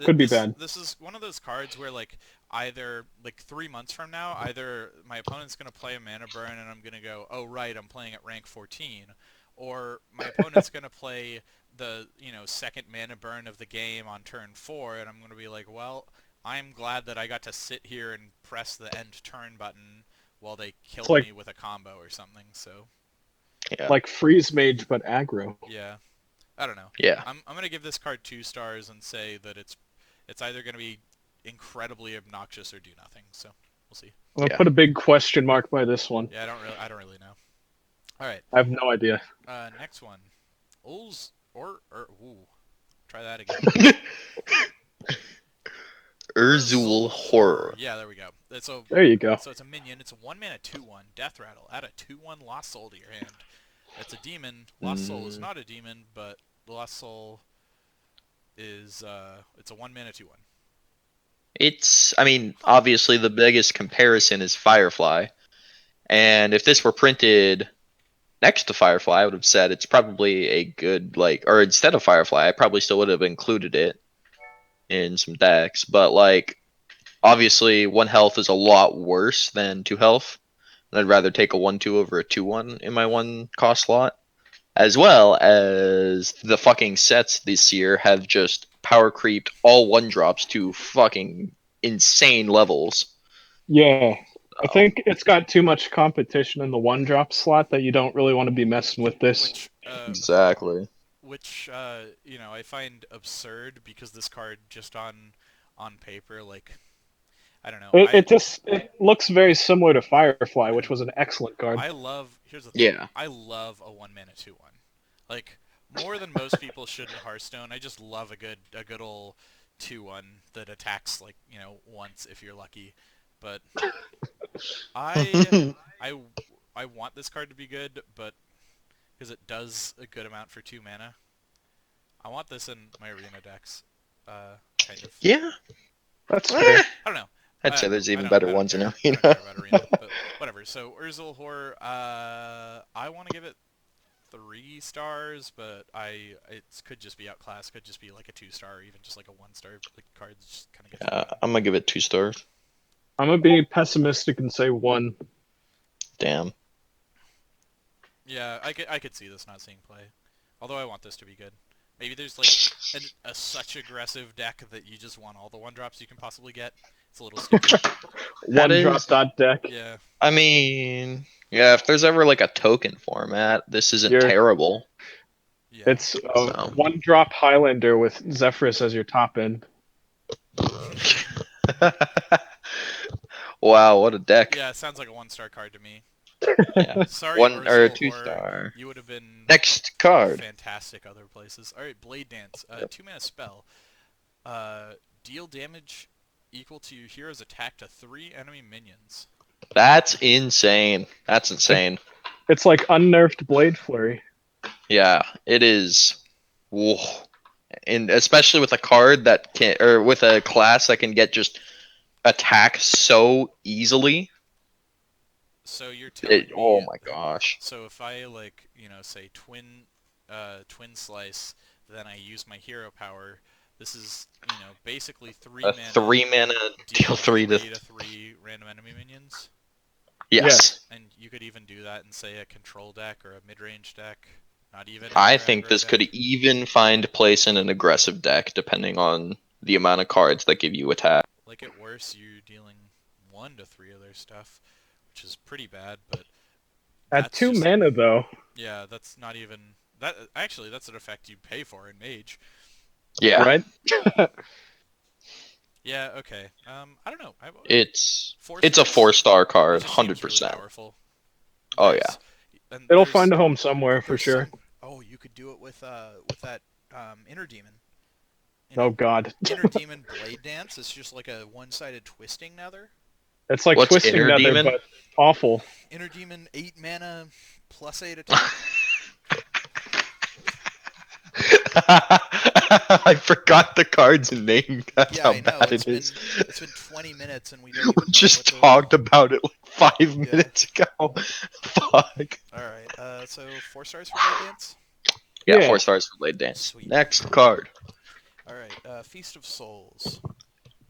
could be this, bad. This is one of those cards where like either like 3 months from now, either my opponent's gonna play a mana burn and I'm gonna go, oh right, I'm playing at rank 14, or my opponent's gonna play the second mana burn of the game on turn 4, and I'm gonna be like, well, I'm glad that I got to sit here and press the end turn button while they killed like- me with a combo or something. So Yeah. Like Freeze Mage, but aggro. yeah, I don't know. Yeah. I'm gonna give this card 2 stars and say that it's either gonna be incredibly obnoxious or do nothing. So we'll see. I'm gonna Yeah. put a big question mark by this one. Yeah, I don't really know. All right, I have no idea. next one, Ulz ooh, try that again. Urzul Horror. Yeah, there we go. So There you go. it's a minion. It's a 1-mana 2/1 Death Rattle. Add a 2/1 Lost Soul to your hand. It's a demon. Lost Soul is not a demon, but the Lost Soul is it's a 1-mana 2/1. I mean, obviously the biggest comparison is Firefly. And if this were printed next to Firefly, I would have said it's probably a good, or instead of Firefly, I probably still would have included it in some decks. But, obviously 1 health is a lot worse than 2 health. And I'd rather take a 1/2 over a 2/1 in my 1 cost slot. As well as the fucking sets this year have just power creeped all 1-drops to fucking insane levels. Yeah. I think it's got too much competition in the 1-drop slot that you don't really want to be messing with this. Exactly. Which I find absurd because this card just on paper, like, I don't know. It looks very similar to Firefly, which was an excellent card. Here's the thing. Yeah. I love a 1-mana 2/1. Like, more than most people should in Hearthstone. I just love a good old 2/1 that attacks once if you're lucky. But I want this card to be good, but because it does a good amount for 2 mana. I want this in my arena decks. Kind of. Yeah. That's Eh, fair. I don't know. I'd say there's I even don't- better I don't ones in care. I Arena. don't care about Arena, but whatever. So Urzul Horror, I want to give it 3 stars, but it could just be outclassed. Could just be like a 2-star, even just like a 1-star. Like cards just kind of get thrown. I'm gonna give it 2 stars. I'm gonna be pessimistic and say 1. Damn. Yeah, I could see this not seeing play. Although I want this to be good. Maybe there's like a such aggressive deck that you just want all the 1-drops you can possibly get. It's a little stupid. One is- drop dot deck. Yeah. I mean, yeah, if there's ever like a token format, this isn't You're- terrible. Yeah. It's a So. 1-drop Highlander with Zephyrus as your top end. Wow, what a deck. Yeah, it sounds like a 1-star card to me. Yeah. Sorry, 1 or Ursula 2 Horror. star. You would have been Next card. fantastic other places. Alright, Blade Dance. 2-mana spell. Deal damage equal to your hero's attack to 3 enemy minions. That's insane. That's insane. It's like unnerfed Blade Flurry. Yeah, it is. Whoa. And especially with a card that can, or with a class that can get just attack so easily. So you're telling me Oh my gosh. So if I like, say twin slice, then I use my hero power. This is, basically 3 A mana. 3 mana deal 3 to. 3 random enemy minions. Yes. And you could even do that in say a control deck or a mid-range deck. Not even. I another think aggro this deck. could even find place in an aggressive deck depending on the amount of cards that give you attack. Like at worst, you're dealing 1 to 3 of their stuff, which is pretty bad. But At that's 2 just- mana though. Yeah, that's not even that. Actually, that's an effect you pay for in Mage. Yeah. Right? Yeah. Okay. I don't know. It's Four a stars, 4-star it card, just seems 100%. Really powerful. Oh, There's- yeah. and It'll there's- find a home somewhere for there's sure. Oh, you could do it with that Inner Demon. Oh god. Inner Demon Blade Dance. It's just like a one-sided twisting nether. It's like What's Twisting Inner Nether, Demon? but awful. Inner Demon 8 mana plus 8 attack. I forgot the card's name. That's Yeah, how I know. bad It's it is. been 20 minutes and we don't We even know just what to- talked about it like 5 minutes ago. Fuck. All right. So 4 stars for Blade Dance. Yeah, Yeah. 4 stars for Blade Dance. Sweet. Next card. All right. Feast of Souls.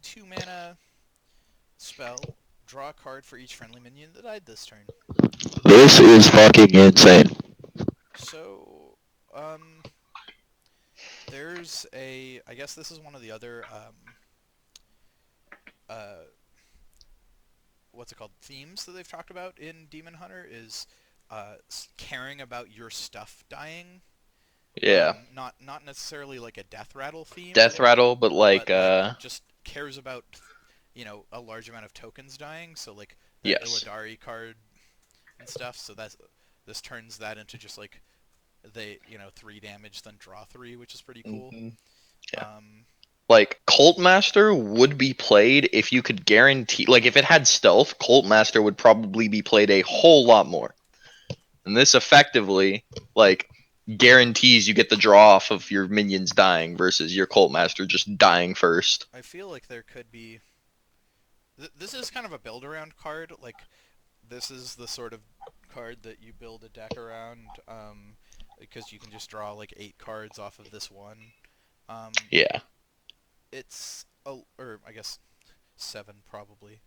2 mana spell. Draw a card for each friendly minion that died this turn. This is fucking insane. So, there's I guess this is one of the other, what's it called? Themes that they've talked about in Demon Hunter is, caring about your stuff dying. Yeah. Not necessarily like a death rattle theme. Death Rattle, but like, just cares about, a large amount of tokens dying. So like the Yes. Illidari card and stuff. So this turns that into just like 3 damage, then draw 3, which is pretty cool. Mhm. Yeah. Um, like Cult Master would be played if you could guarantee, like if it had stealth, Cult Master would probably be played a whole lot more. And this effectively, like, guarantees you get the draw off of your minions dying versus your Cult Master just dying first. I feel like there could be. This is kind of a build around card. Like, this is the sort of card that you build a deck around, because you can just draw like 8 cards off of this one. Yeah. It's or I guess 7 probably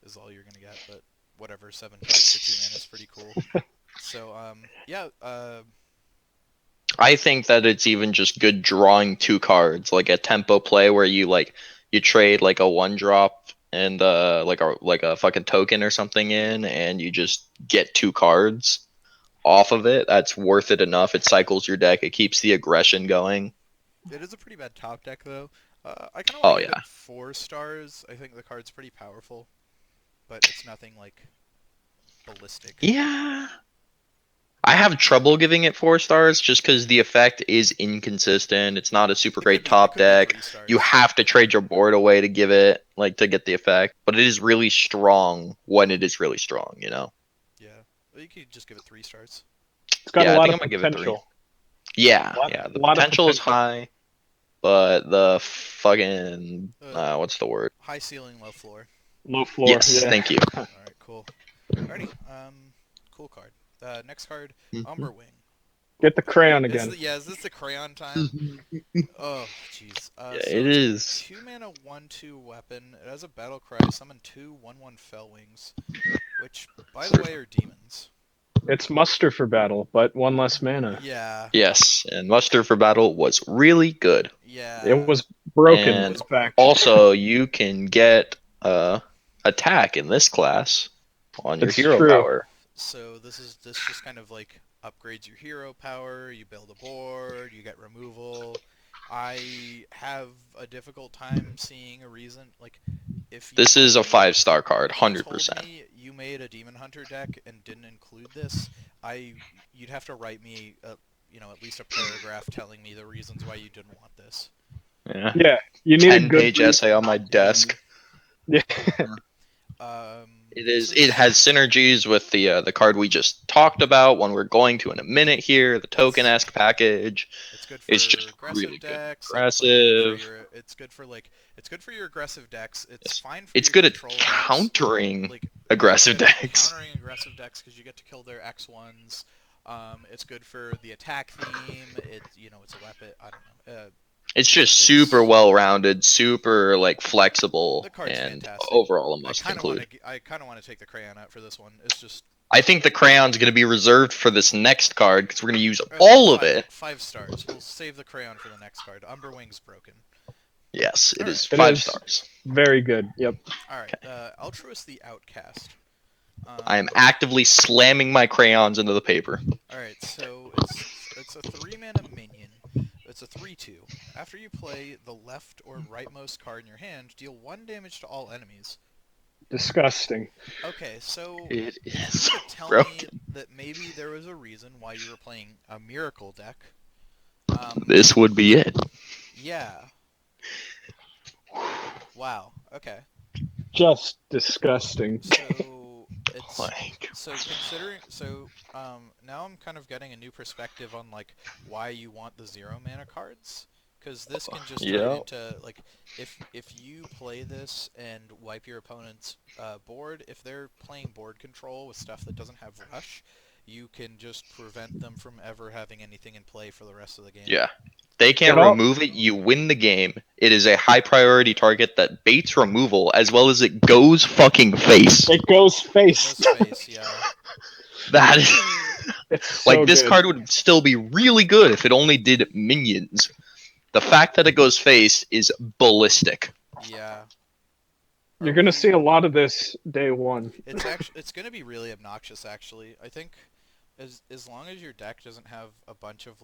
is all you're gonna get, but whatever. 7 cards for 2 mana is pretty cool. So yeah. I think that it's even just good drawing 2 cards, like a tempo play where you trade like a 1-drop and like a fucking token or something in, and you just get 2 cards off of it. That's worth it enough. It cycles your deck. It keeps the aggression going. It is a pretty bad top deck though. I kind of Oh, want to give yeah. it 4 stars. I think the card's pretty powerful, but it's nothing like ballistic. Yeah. I have trouble giving it 4 stars just because the effect is inconsistent. It's not a super It great could be- it top could be deck. 3 stars. You have to trade your board away to give it, like, to get the effect. But it is really strong when it is really strong, you know? Yeah. Well, you could just give it 3 stars. It's got Yeah, a I lot think of I'm gonna give it 3. potential. Yeah, Lot- yeah. The lot of potential is potential. high, but the fucking what's the word? High ceiling, low floor. Low floor. Yes, yeah. thank you. Alright, cool. Alrighty, cool card. Next card, Mhm. Umberwing. Get the crayon again. Is this the crayon time? Oh, jeez. Yeah, So it it's is. 2 mana 1/2 weapon. It has a battle cry. Summon 2 1/1 Fell Wings, which, by the way, are demons. It's muster for battle, but 1 less mana. Yeah. Yes, and Muster for Battle was really good. Yeah. It was broken. And in fact. Also, you can get attack in this class on your It's hero true. power. So this just kind of like upgrades your hero power. You build a board. You get removal. I have a difficult time seeing a reason like if you This is a told me- 5-star card, if you told 100%. me you made a Demon Hunter deck and didn't include this, you'd have to write me at least a paragraph telling me the reasons why you didn't want this. Yeah. Yeah, you need a good 10-page essay on my desk. Yeah. It has synergies with the card we just talked about, one we're going to in a minute here, the token-esque package. It's good for It's just aggressive really good. decks. Aggressive. It's good for your aggressive decks. It's Yes. fine for It's your good at control decks. countering Like aggressive good at decks. Countering aggressive decks because you get to kill their X1s. It's good for the attack theme. It's a weapon. I don't know. It's just super well-rounded, super flexible, The card's and fantastic. overall a must include. I kind of want to take the crayon out for this one. It's just I think the crayon's going to be reserved for this next card because we're going to use all of it. 5 stars. We'll save the crayon for the next card. Umberwing's broken. Yes, it Alright. is It 5 is. stars. Very good. Yep. All right. Altruist the Outcast. I am actively slamming my crayons into the paper. Alright, so it's a 3-mana minion. It's a 3/2. After you play the left or rightmost card in your hand, deal 1 damage to all enemies. Disgusting. Okay, so It you is could tell me broken. that maybe there was a reason why you were playing a miracle deck. This would be it. Yeah. Wow. Okay. Just disgusting. So it's Like, now I'm kind of getting a new perspective on why you want the 0 mana cards, because this can just turn Yeah. into if you play this and wipe your opponent's board, if they're playing board control with stuff that doesn't have rush, you can just prevent them from ever having anything in play for the rest of the game. yeah. They can't It all- remove it, you win the game. It is a high priority target that baits removal as well as it goes fucking face. It goes face. No space, yeah. That is It's so this good. card would still be really good if it only did minions. The fact that it goes face is ballistic. Yeah. You're gonna see a lot of this day one. It's gonna be really obnoxious actually. I think as long as your deck doesn't have a bunch of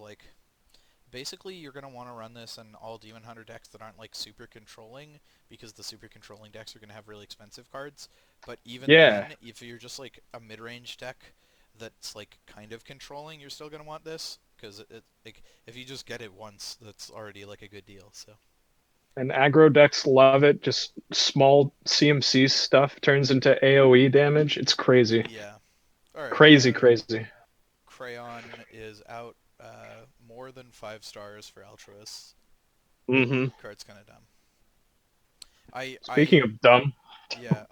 basically you're gonna want to run this in all Demon Hunter decks that aren't super controlling, because the super controlling decks are gonna have really expensive cards. But even Yeah. then, if you're just a mid-range deck that's kind of controlling, you're still gonna want this, because if you just get it once, that's already a good deal. So. And aggro decks love it. Just small CMC stuff turns into AoE damage. It's crazy. Yeah. All right. Crazy, crazy. Crayon is out. More than 5 stars for Altruist. Mm-hmm. Card's kind of dumb. Speaking of dumb, Yeah,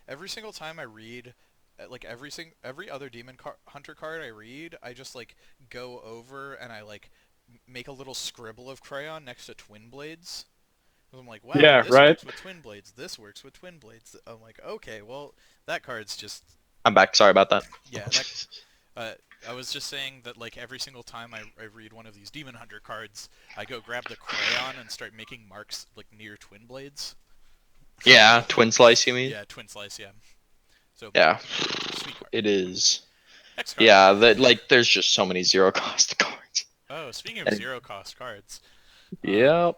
every single time I read, every other Hunter card I read, I just go over and I make a little scribble of crayon next to Twin Blades. I'm like, wow, Yeah, this right? works with Twin Blades. This works with Twin Blades. I'm like, okay, well, that card's just I'm back. Sorry about that. yeah. I was just saying that every single time I read one of these Demon Hunter cards, I go grab the crayon and start making marks near Twin Blades. Yeah, twin slice, you mean? Yeah, Twin Slice, yeah. So Yeah, sweet card. it is. Next card. Yeah, there's just so many zero cost cards. Oh, speaking of And- zero cost cards, Yep.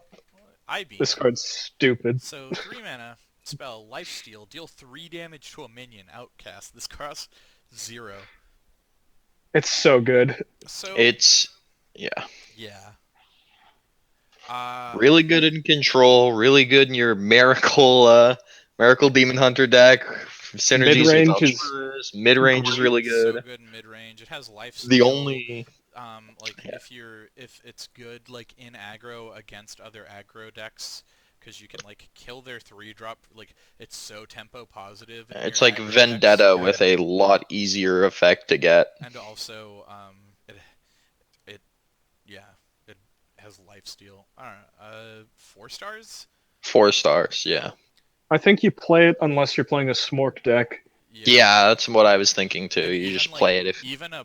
IB. this card's stupid. So 3 mana spell Lifesteal, deal 3 damage to a minion. Outcast. This costs 0. It's so good. So It's yeah, yeah. really good in control, really good in your miracle Demon Hunter deck. Synergies with Mid-range is Ultras. Mid-range is really So good. good in mid range. It has Lifesteal. The only Yeah. if it's good in aggro against other aggro decks, because you can kill their 3-drop. It's so tempo positive. in it's your like aggro Vendetta decks. with a lot easier effect to get. And also Yeah, it has lifesteal. I don't know. 4 stars? 4 stars. Yeah. I think you play it unless you're playing a Smork deck. Yeah, that's what I was thinking too. And You even just like play it if. even an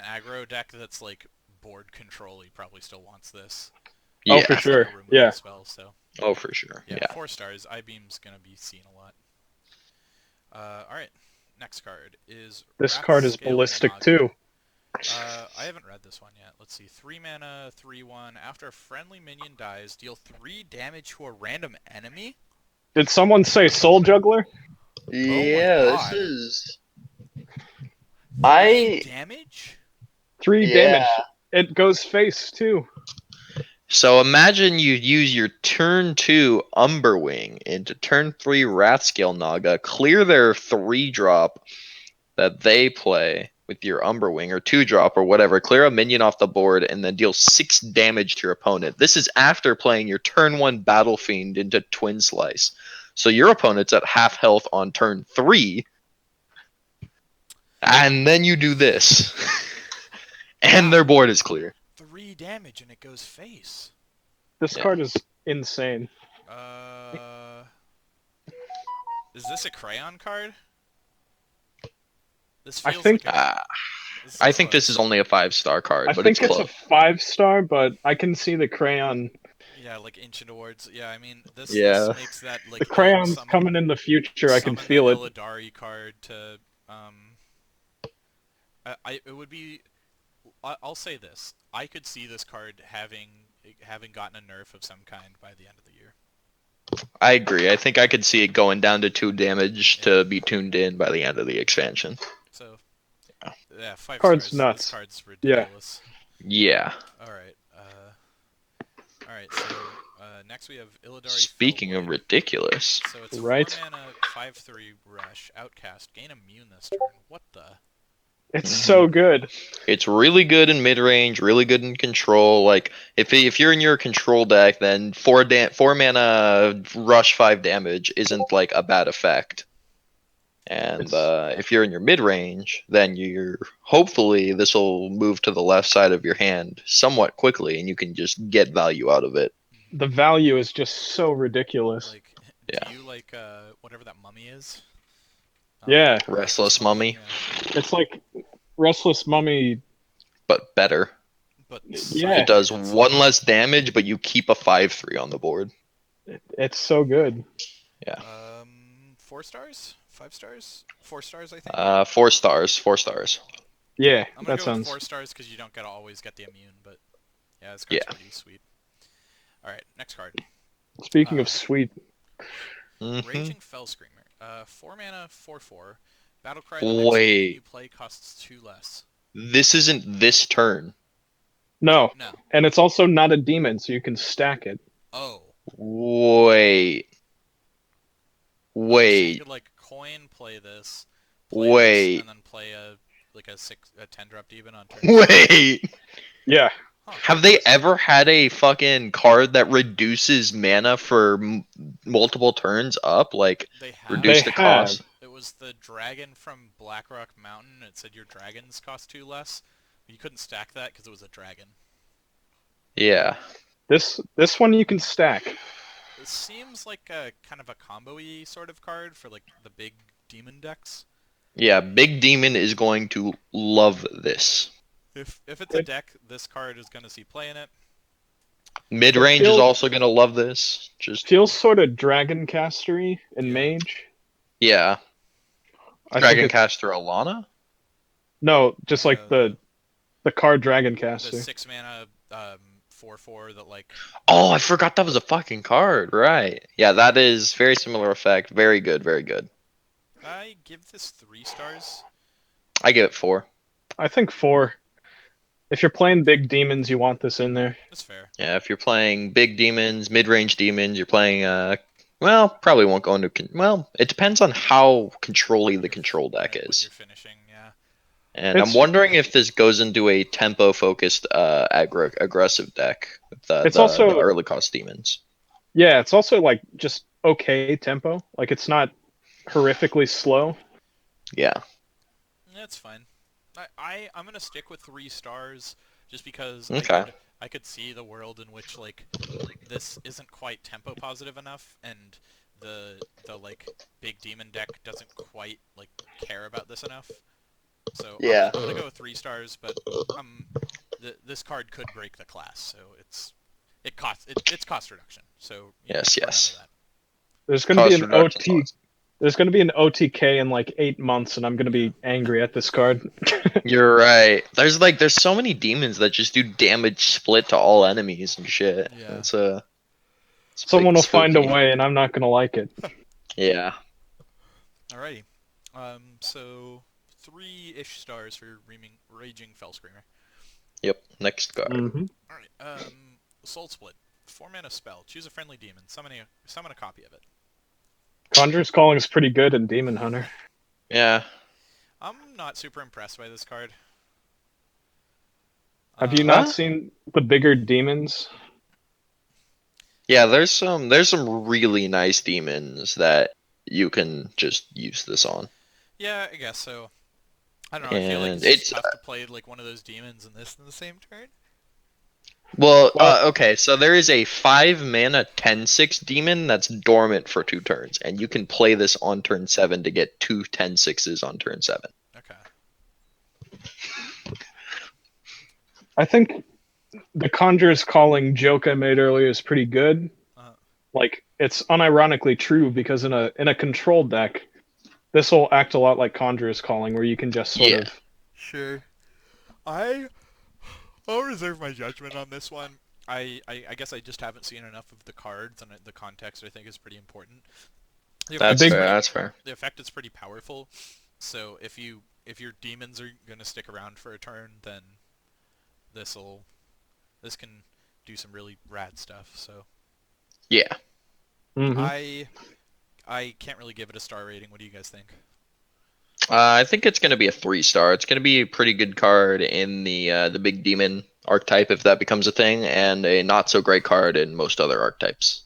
aggro deck that's like board control, he probably still wants this. Oh, for Yeah. It's like sure. a removal Yeah. spell, so Oh, for sure. yeah, Yeah. 4 stars. I-beam's gonna be seen a lot. All right, next card is This card is Wrathscale ballistic Naga. too. I haven't read this one yet. Let's see. 3 mana, 3/1. After a friendly minion dies, deal 3 damage to a random enemy. Did someone say Soul Juggler? Yeah, God. this is. 3 damage? 3 Yeah. damage. It goes face too. So imagine you use your turn 2 Umberwing into turn 3 Wrathscale Naga, clear their 3-drop that they play with your Umberwing, or 2-drop or whatever, clear a minion off the board, and then deal 6 damage to your opponent. This is after playing your turn 1 Battle Fiend into Twin Slice. So your opponent's at half health on turn 3, and then you do this. And their board is clear. 3 damage and it goes face. This Yeah. card is insane. Is this a crayon card? This I feels think- like I think this is only a 5-star card, I but think it's it's close. a 5-star, but I can see the crayon. Yeah, like Ancient Awards. Yeah, I mean this Yeah. makes that like The crayon's summon- coming in the future. I can summon feel the it. Illidari card to it would be. I'll say this: I could see this card having gotten a nerf of some kind by the end of the year. I agree. I think I could see it going down to 2 damage to be tuned in by the end of the expansion. So, yeah, 5 Card's stars. nuts. This card's Yeah. ridiculous. Yeah. All right. So next we have Illidari. Speaking of Fellblade. Mm-hmm. ridiculous, So it's Right. 4 mana, 5/3 rush, outcast, gain immune this turn. What the? It's so good. it's really good in mid range, really good in control. Like if you're in your control deck, then 4 mana rush 5 damage isn't like a bad effect. And if you're in your mid range, then you're hopefully this will move to the left side of your hand somewhat quickly, and you can just get value out of it. The value is just so ridiculous. Like, Yeah. do you like whatever that mummy is? Yeah. Restless Mummy, Yeah. It's like Restless Mummy. but better. But Yeah. It does 1 less damage, but you keep a 5/3 on the board. It's so good. 4 stars, 5 stars, 4 stars. I think. 4 stars. 4 stars. Yeah, I'm gonna that go sounds. with 4 stars because you don't gotta always get the immune. But yeah, this card's Yeah. pretty sweet. All right, next card. Speaking of sweet, Mhm. Raging Fell Screamer. 4 mana, 4/4. Battle cry. The next minion Wait. you play costs 2 less. This isn't this turn. no, No. and it's also not a demon, so you can stack it. Oh. Wait. So you Wait. could like coin play this. Wait. And then play a 10-drop demon on turn. Wait. Yeah, Huh. Have they ever had a fucking card that reduces mana for multiple turns up? Like, They have. reduce They the cost? It was the dragon from Blackrock Mountain. It said your dragons cost 2 less. You couldn't stack that because it was a dragon. Yeah. this one you can stack. It seems like a kind of a combo-y sort of card for like the big demon decks. Yeah, Big Demon is going to love this. If it's a deck, this card is going to see play in it. Mid range is feels- also going to love this. Just, Feels sort of Dragon Castery and Yeah. Mage. yeah. I Dragon think Caster Alana? no, just like Uh, the card Dragon The Caster. 6 mana 4/4 that like Oh, I forgot that was a fucking card. Right. Yeah, that is very similar effect. Very good, very good. I give this 3 stars. I give it 4. I think 4. If you're playing big demons, you want this in there. That's fair. Yeah, if you're playing big demons, mid-range demons, you're playing well, probably won't go into well, it depends on how control-y the control deck What is. you're finishing, yeah. And It's- I'm wondering if this goes into a tempo-focused aggressive deck with It's the also- early cost demons. Yeah, it's also like just okay tempo. Like it's not horrifically slow. Yeah. That's fine. I'm gonna stick with 3 stars just because Okay. I could see the world in which like this isn't quite tempo positive enough, and the like big demon deck doesn't quite like care about this enough. So Yeah. I'm gonna go with 3 stars, but this card could break the class, so it's cost reduction. So Yes, remember yes. that. There's going to be Cost an reduction. OT. There's going to be an OTK in like 8 months, and I'm going to be angry at this card. You're right. There's so many demons that just do damage split to all enemies and shit. Yeah. It's Someone big will find a spooky. way, and I'm not going to like it. Yeah. Alrighty. So 3-ish stars for Raging Fellscreamer. Yep. Next card. Hmm. Alright. Soul Split. 4-mana spell. Choose a friendly demon. Summon a copy of it. Conjurer's Calling is pretty good in Demon Hunter. Yeah. I'm not super impressed by this card. Have you Um, not Huh? seen the bigger demons? Yeah, there's some really nice demons that you can just use this on. Yeah, I guess so. I don't know. I feel like And it's just it's tough to play like one of those demons and this in the same turn. well, Well- okay, so there is a 5 mana 10/6 demon that's dormant for 2 turns, and you can play this on turn 7 to get 2 10/6s on turn 7. Okay. I think the Conjurer's Calling joke I made earlier is pretty good. Uh-huh. Like it's unironically true because in a control deck, this will act a lot like Conjurer's Calling, where you can just sort Yeah. of. Sure. I'll reserve my judgment on this one. I guess I just haven't seen enough of the cards, and the context I think is pretty important. The That's big- fair. That's fair. The effect is pretty powerful, so if your demons are gonna stick around for a turn, then this can do some really rad stuff. So Yeah. Mhm. I can't really give it a star rating. What do you guys think? I think it's going to be a 3-star. It's going to be a pretty good card in the big demon archetype if that becomes a thing, and a not so great card in most other archetypes.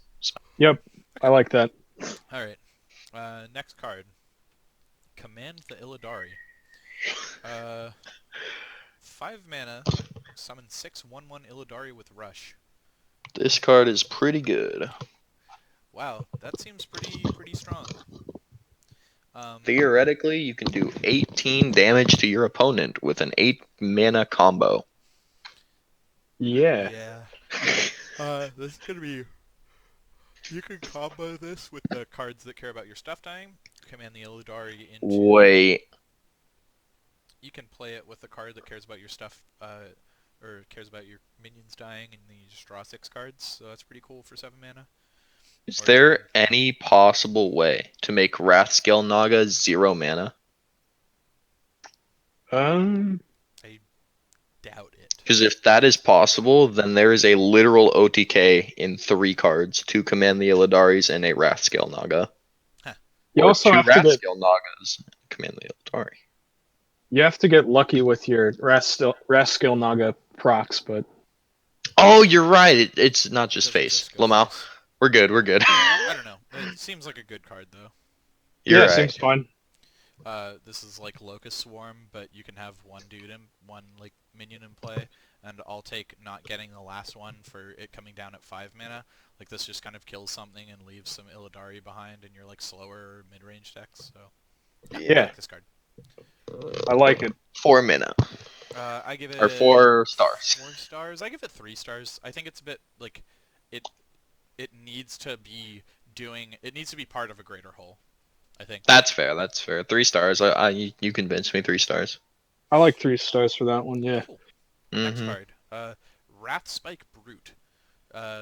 Yep, I like that. All right. Next card. Command the Illidari. 5 mana. Summon 6/1/1 Illidari with Rush. This card is pretty good. Wow, that seems pretty strong. Theoretically, you can do 18 damage to your opponent with an 8 mana combo. Yeah. This is gonna be. You can combo this with the cards that care about your stuff dying. Command the Illidari into. Wait. You can play it with the card that cares about your stuff, or cares about your minions dying, and then you just draw 6 cards. So that's pretty cool for 7 mana. Is Or you there can- any possible way to make Wrathscale Naga 0 mana? Doubt it. Because if that is possible, then there is a literal OTK in 3 cards, 2 Command the Illidaris and a Wrathscale Naga. You Or also 2 have to get Wrathscale Nagas and Command the Illidari. you have to get lucky with your Rascal Naga procs, but Oh, you're right. It's not just Doesn't face. just go Lamau, face. we're good. We're good. I don't know. It seems like a good card though. You're yeah, right. seems fine. This is like Locust Swarm, but you can have one like minion in play, and I'll take not getting the last one for it coming down at 5 mana. Like this just kind of kills something and leaves some Illidari behind, and you're like slower or mid-range decks. So I Yeah. like this card. I like it. 4 mana. I give it Or 4 stars. 4 stars. I give it 3 stars. I think it's a bit like it needs to be part of a greater whole. I think. That's fair. That's fair. 3 stars. You convinced me. 3 stars. I like 3 stars for that one. Yeah. Cool. Next Mhm. card. Wrathspike Brute.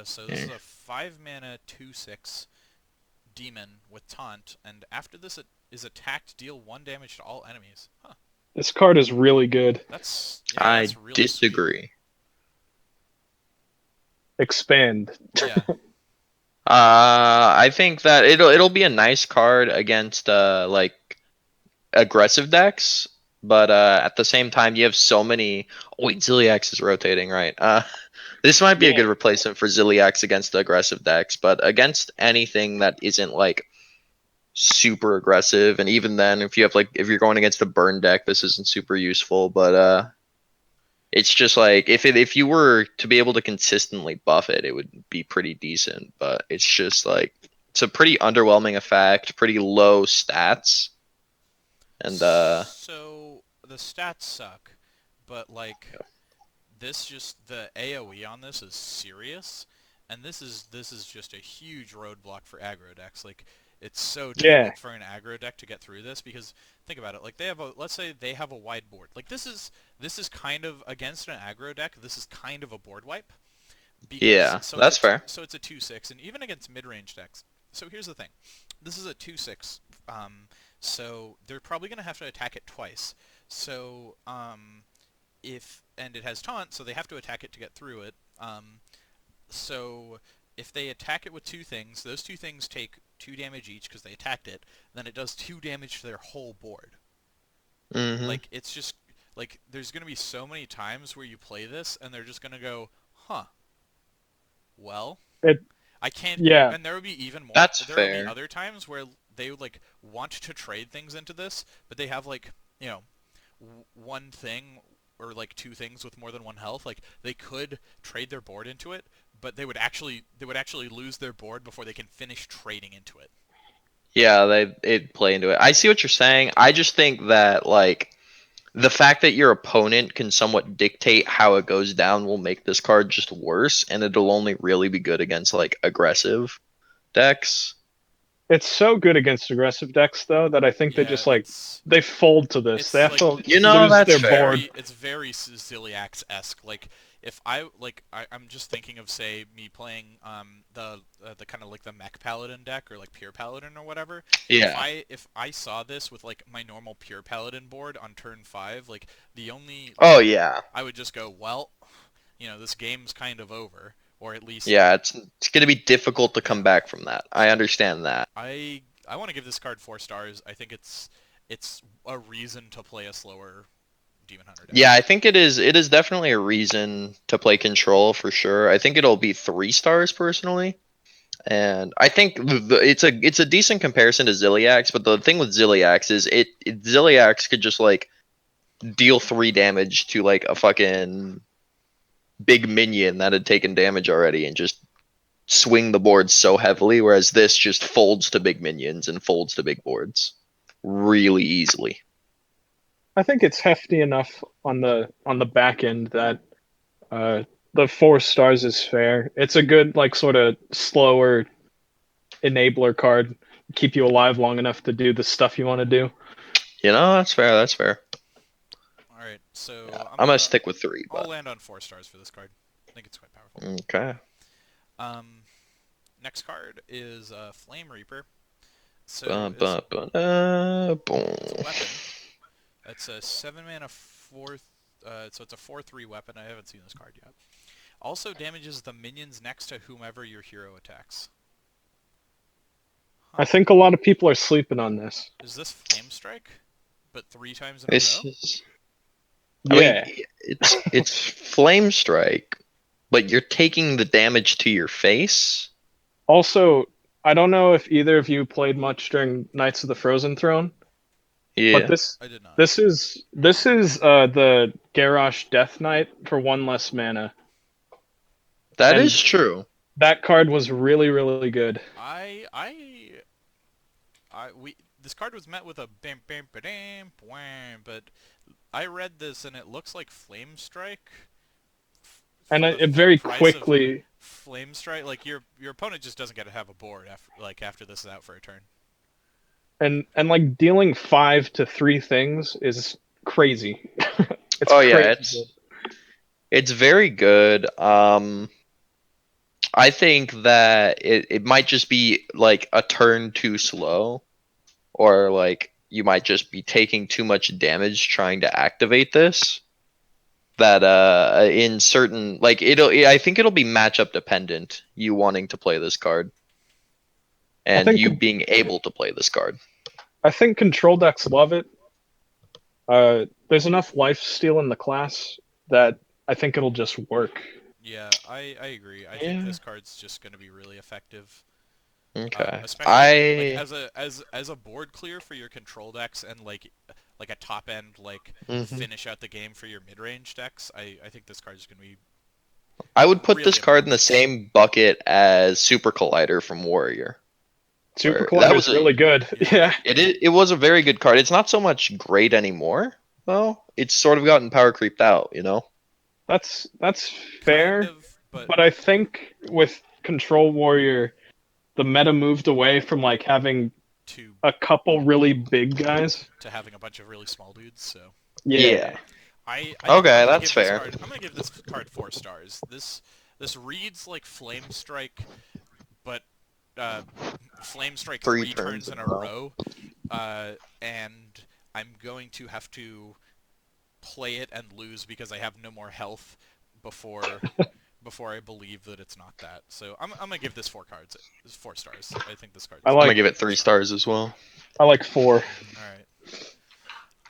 So this is a 5 mana 2/6 demon with taunt, and after this it is attacked, deal 1 damage to all enemies. Huh. This card is really good. That's I that's really disagree. Expand. Sweet. Yeah. I think that it'll be a nice card against like aggressive decks, but at the same time you have so many. Oh wait, Ziliax is rotating, right? This might be a Yeah. good replacement for Ziliax against aggressive decks, but against anything that isn't like super aggressive, and even then, if you're going against a burn deck, this isn't super useful. But It's just like if you were to be able to consistently buff it, it would be pretty decent. But it's just like it's a pretty underwhelming effect, pretty low stats, and So the stats suck, but like the AoE on this is serious, and this is just a huge roadblock for aggro decks. Like it's so Yeah, difficult for an aggro deck to get through this because think about it. Like they have let's say they have a wide board. Like this is kind of against an aggro deck. This is kind of a board wipe because yeah, that's fair. so it's a 2/6, and even against mid-range decks. So here's the thing, this is a 2/6, so they're probably gonna have to attack it twice. So if and it has taunt, so they have to attack it to get through it. So if they attack it with two things, those two things take 2 damage each because they attacked it. Then it does 2 damage to their whole board. Hmm. Like it's just like there's gonna be so many times where you play this and they're just gonna go, huh? Well, it I can't. yeah. And there would be even more. That's There would be fair. other times where they would like want to trade things into this, but they have like one thing or like two things with more than one health. Like they could trade their board into it, but they would actually lose their board before they can finish trading into it. Yeah, it play into it. I see what you're saying. I just think that like the fact that your opponent can somewhat dictate how it goes down will make this card just worse, and it'll only really be good against like aggressive decks. It's so good against aggressive decks though that I think they Yeah, just like they fold to this. They it's have like to You know, lose that's their it's fair. board. very Ziliax-esque. Like if I'm just thinking of say me playing the kind of like the mech paladin deck or like pure paladin or whatever. If Yeah. I saw this with like my normal pure paladin board on turn 5, like the only Oh yeah. I would just go, well, this game's kind of over, or at least Yeah, it's gonna be difficult to come yeah. back from that. I understand that. I want to give this card 4 stars. I think it's a reason to play a slower Demon Hunter deck. Yeah, I think it is definitely a reason to play control for sure. I think it'll be 3 stars personally. And I think it's a decent comparison to Ziliax, but the thing with Ziliax is Ziliax could just like deal 3 damage to like a fucking big minion that had taken damage already and just swing the board so heavily, whereas this just folds to big minions and folds to big boards really easily. I think it's hefty enough on the back end that the 4 stars is fair. It's a good like sort of slower enabler card, keep you alive long enough to do the stuff you want to do. You know, that's fair. That's fair. All right, so I'm gonna stick with 3, I'll but land on 4 stars for this card. I think it's quite powerful. okay. Um, Next card is Flame Reaper. So Ba, it's, ba, ba, boom. it's a weapon. It's a 7-mana fourth. So it's a 4/3 weapon. I haven't seen this card yet. Also damages the minions next to whomever your hero attacks. I think a lot of people are sleeping on this. Is this Flame Strike, but 3 times in a This row? is. Yeah. I mean, it's flame strike, but you're taking the damage to your face. Also, I don't know if either of you played much during Knights of the Frozen Throne, but Yeah, I did not. this is the Garrosh Death Knight for 1 less mana. that And is true. that card was really, really good. This card was met with a bam bam bam wham, but I read this and it looks like Flame Strike. And For the it very price of quickly, Flame Strike, like your opponent just doesn't get to have a board after this is out for a turn. and like dealing 5 to 3 things is crazy. It's Oh yeah, crazy. it's very good. I think that it might just be like a turn too slow, or like you might just be taking too much damage trying to activate this. That in certain like I think it'll be matchup dependent. You wanting to play this card, and think you being able to play this card. I think control decks love it. There's enough life steal in the class that I think it'll just work. Yeah, I agree. I Yeah. think this card's just going to be really effective. Okay, Especially like, as a board clear for your control decks and like like a top end like Hmm. finish out the game for your mid range decks, I think this card is gonna be I would put really this card in the obnoxious. same bucket as Super Collider from Warrior. Super Where that Collider is was a really good. Yeah. Yeah. it was a very good card. It's not so much great anymore, though. It's sort of gotten power creeped out, you know? That's Kind fair, of, but but I think with Control Warrior, the meta moved away from like having to a couple really big guys. having a bunch of really small dudes. So Yeah. Yeah. I think Okay, I'm gonna that's give this fair. card. I'm gonna give this card 4 stars. This reads like Flame Strike, but uh, Flame Strike Three three turns turns in in a a row. row, and I'm going to have to play it and lose because I have no more health before I believe that it's not that. So I'm gonna give this 4 cards. It's 4 stars. I think this card I is I'm gonna like give it 3 strong. stars as well. I like 4. All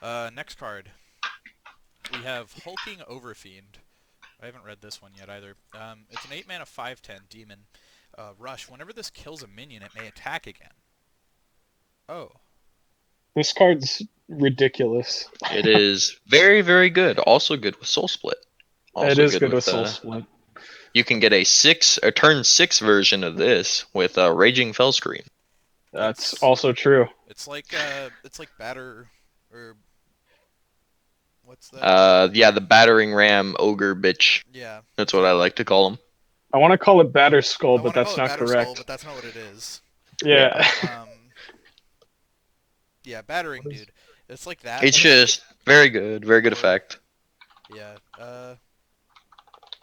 right. Next card. We have Hulking Overfiend. I haven't read this one yet either. It's an 8-mana 5/10 demon. Rush. Whenever this kills a minion, it may attack again. Oh. This card's ridiculous. It is very, very good. Also good with Soul Split. It Also is good good with with Soul Split. you can get a turn 6 version of this with Raging Fellscream. That's It's- also true. It's like batter or what's that? Yeah, the Battering Ram Ogre bitch. Yeah. That's what I like to call him. I want to call it Batter Skull, I but want to that's call it not batter correct. skull, but that's not what it is. Yeah. Yeah, battering What is- dude. It's like that. It's but- just very good Or- effect. Yeah.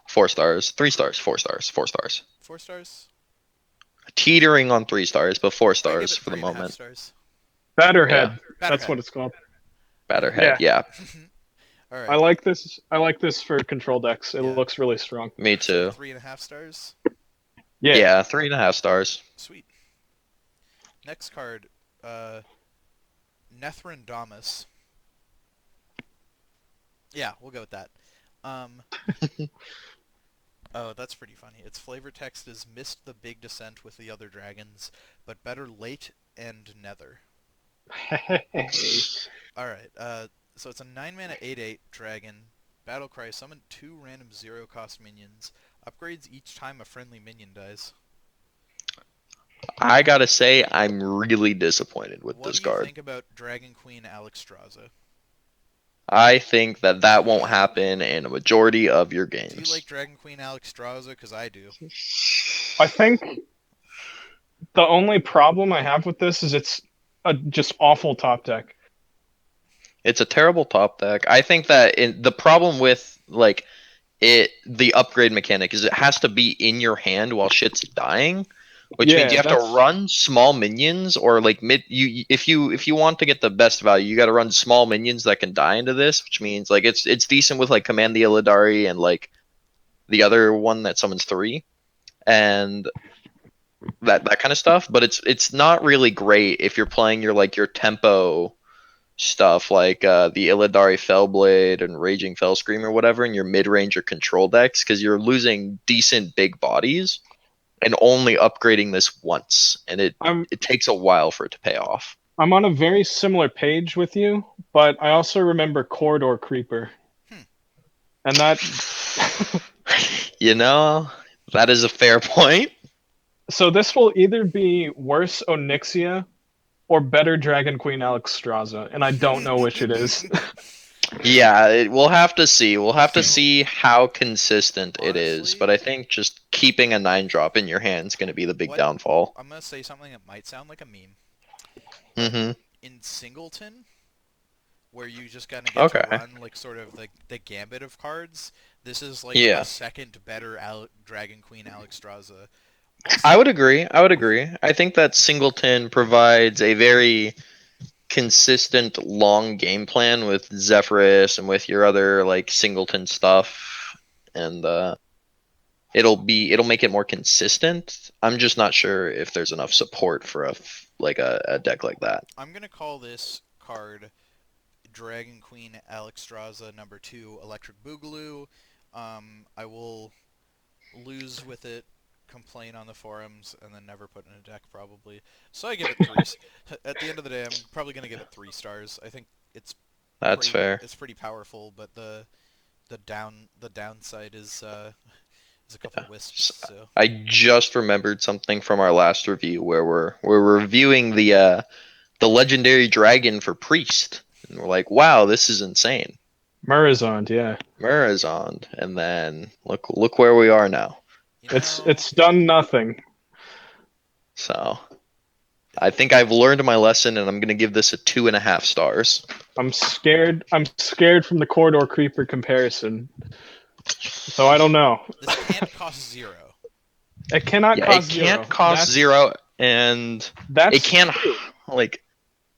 4 stars, 3 stars, 4 stars, 4 stars. 4 stars. Teetering on 3 stars, but 4 I give stars it for the 3.5 moment. stars. Batterhead. That's Batterhead. what it's called. Batterhead, yeah. All right. I like this. I like this for control decks. It Yeah. looks really strong. Me So too. 3.5 stars. Yeah. Yeah, 3.5 stars. Sweet. Next card, Nethrandamus. Yeah, we'll go with that. Oh, that's pretty funny. Its flavor text is missed the big descent with the other dragons, but better late and nether. Alright, so it's a 9-mana 8/8 dragon. Battlecry, summon 2 random 0-cost minions. Upgrades each time a friendly minion dies. I gotta say, I'm really disappointed with What this do you card. think about Dragon Queen Alexstrasza? I think that won't happen in a majority of your games. Do you like Dragon Queen Alexstrasza? Because I do. I think the only problem I have with this is it's a just awful top deck. It's a terrible top deck. I think that the problem with like the upgrade mechanic is it has to be in your hand while shit's dying, which Yeah, means you have that's- to run small minions or like if you want to get the best value, you got to run small minions that can die into this, which means like it's decent with like Command the Illidari and like the other one that summons 3 and that kind of stuff, but it's not really great if you're playing your tempo stuff like the Illidari Fellblade and Raging Fellscream or whatever in your mid-range or control decks because you're losing decent big bodies and only upgrading this once, and it takes a while for it to pay off. I'm on a very similar page with you, but I also remember Corridor Creeper. And that You know, that is a fair point. so this will either be worse Onyxia or better Dragon Queen Alexstrasza, and I don't know which it is. Yeah, we'll have to see. We'll have to see how consistent it is, Honestly- but I think just keeping a 9-drop in your hand is going to be the big What- downfall. I'm going to say something that might sound like a meme. Mm-hmm. In Singleton, where you just kind of get Okay. to run like sort of like the gambit of cards, this is like Yeah. a second better Dragon Queen Alexstrasza. I would agree. I think that Singleton provides a very consistent long game plan with Zephyrus and with your other like Singleton stuff, and it'll make it more consistent. I'm just not sure if there's enough support for a deck like that. I'm going to call this card Dragon Queen Alexstrasza number 2 Electric Boogaloo. I will lose with it, complain on the forums, and then never put in a deck probably. So I give it 3. At the end of the day, I'm probably going to give it 3 stars. I think it's That's fair. It's pretty powerful, but the downside is a couple wisps. So I just remembered something from our last review where we're reviewing the legendary dragon for priest, and we're like, wow, this is insane. Murazond, yeah. Murazond, and then look where we are now. you know, It's done nothing. So I think I've learned my lesson, and I'm gonna give this a 2.5 stars. I'm scared. I'm scared from the corridor creeper comparison. So I don't know. this can't cost 0. It cannot Yeah, cost it 0. can't cost 0, and That's it can't true. like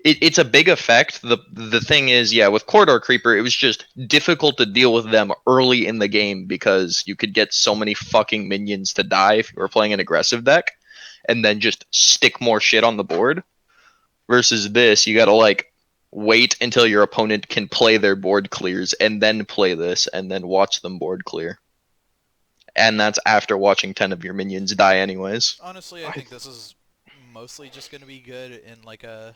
it's a big effect. The thing is, yeah, with Corridor Creeper, it was just difficult to deal with them early in the game because you could get so many fucking minions to die if you were playing an aggressive deck, and then just stick more shit on the board. Versus this, you gotta like wait until your opponent can play their board clears and then play this and then watch them board clear. And that's after watching 10 of your minions die anyways. Honestly, I think this is mostly just going to be good in like a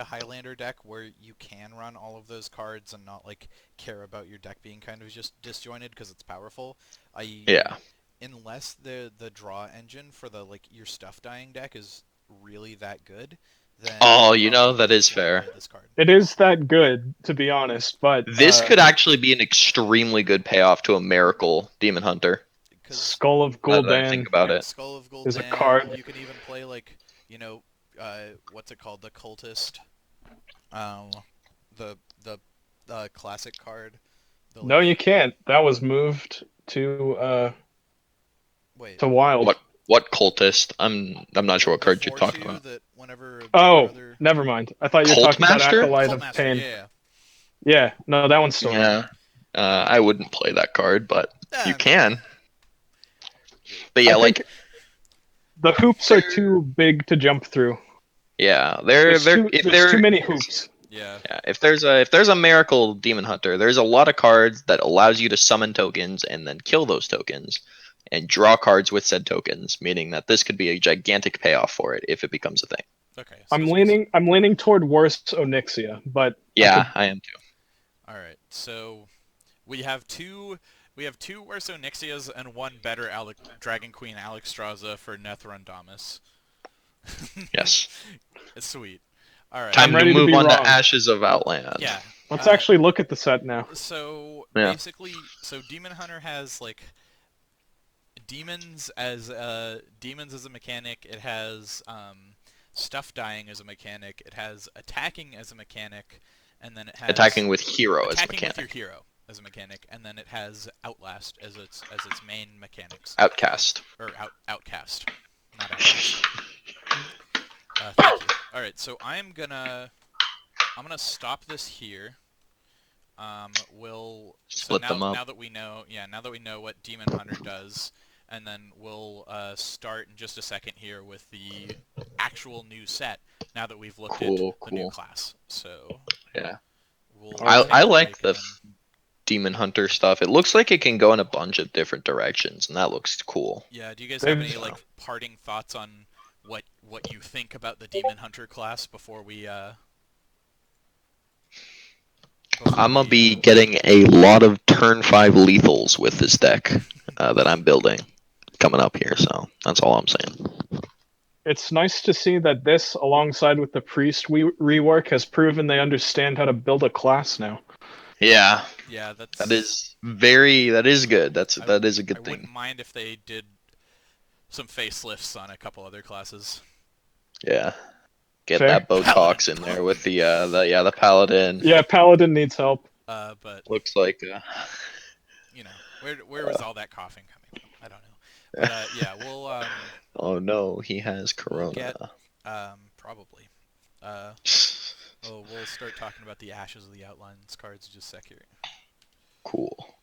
Highlander deck where you can run all of those cards and not like care about your deck being kind of just disjointed because it's powerful. Yeah. Unless the draw engine for the like your stuff dying deck is really that good, then Oh, you that is fair. This card. It is that good, to be honest, but This could actually be an extremely good payoff to a Miracle Demon Hunter. Skull of Now that I think Gul'dan. about it. Skull of Gul'dan is a card. You can even play like what's it called, the cultist, the classic card. No, you can't. That was moved to Wait. to wild. What cultist? I'm not sure what card you're talking 4/2 about. That whenever Oh, other... never mind. I thought you were Cult talking about Master? Acolyte Cult of Master, Pain. yeah. Yeah, no, that one's still Yeah. I wouldn't play that card, but you can. But yeah, I like think the hoops are too big to jump through. yeah, There's too many hoops. Yeah. Yeah, if there's a Miracle Demon Hunter, there's a lot of cards that allows you to summon tokens and then kill those tokens and draw cards with said tokens, meaning that this could be a gigantic payoff for it if it becomes a thing. Okay. So I'm leaning toward worse Onyxia, but Yeah, I am too. All right. So we have two worse Onyxias and one better Dragon Queen Alexstrasza for Nethrondamus. Yes. It's sweet. All right. Time to ready to move be on wrong. to Ashes of Outland. Yeah. let's actually look at the set now. So Yeah. basically, Demon Hunter has like demons as a mechanic. It has stuff dying as a mechanic. It has attacking as a mechanic, and then it has Attacking with hero as a attacking mechanic. with your hero as a mechanic, and then it has Outlast as its main mechanics. Outcast. Or Outcast, not Outlast. Thank you. All right, so I'm gonna stop this here. We'll Split them up. now that we know what Demon Hunter does, and then we'll start in just a second here with the actual new set. Now that we've looked at the new Cool. class, so Yeah. we'll I take a like break the and Demon Hunter stuff. It looks like it can go in a bunch of different directions, and that looks cool. yeah. Do you guys have any They've- like parting thoughts on what you think about the Demon Hunter class before we? I'm gonna be getting a lot of turn 5 lethals with this deck that I'm building coming up here, so that's all I'm saying. It's nice to see that this, alongside with the priest rework, has proven they understand how to build a class now. Yeah, Yeah, that that is good. That is a good I thing. wouldn't mind if they did some facelifts on a couple other classes. Yeah. Get Fair. that Botox in there with the Paladin. Yeah, Paladin needs help. But Looks like you know, where was all that coughing coming from? I don't know. But yeah, we'll oh no, he has corona. get probably. We'll start talking about the Ashes of the Outlands cards in just a sec here. Cool.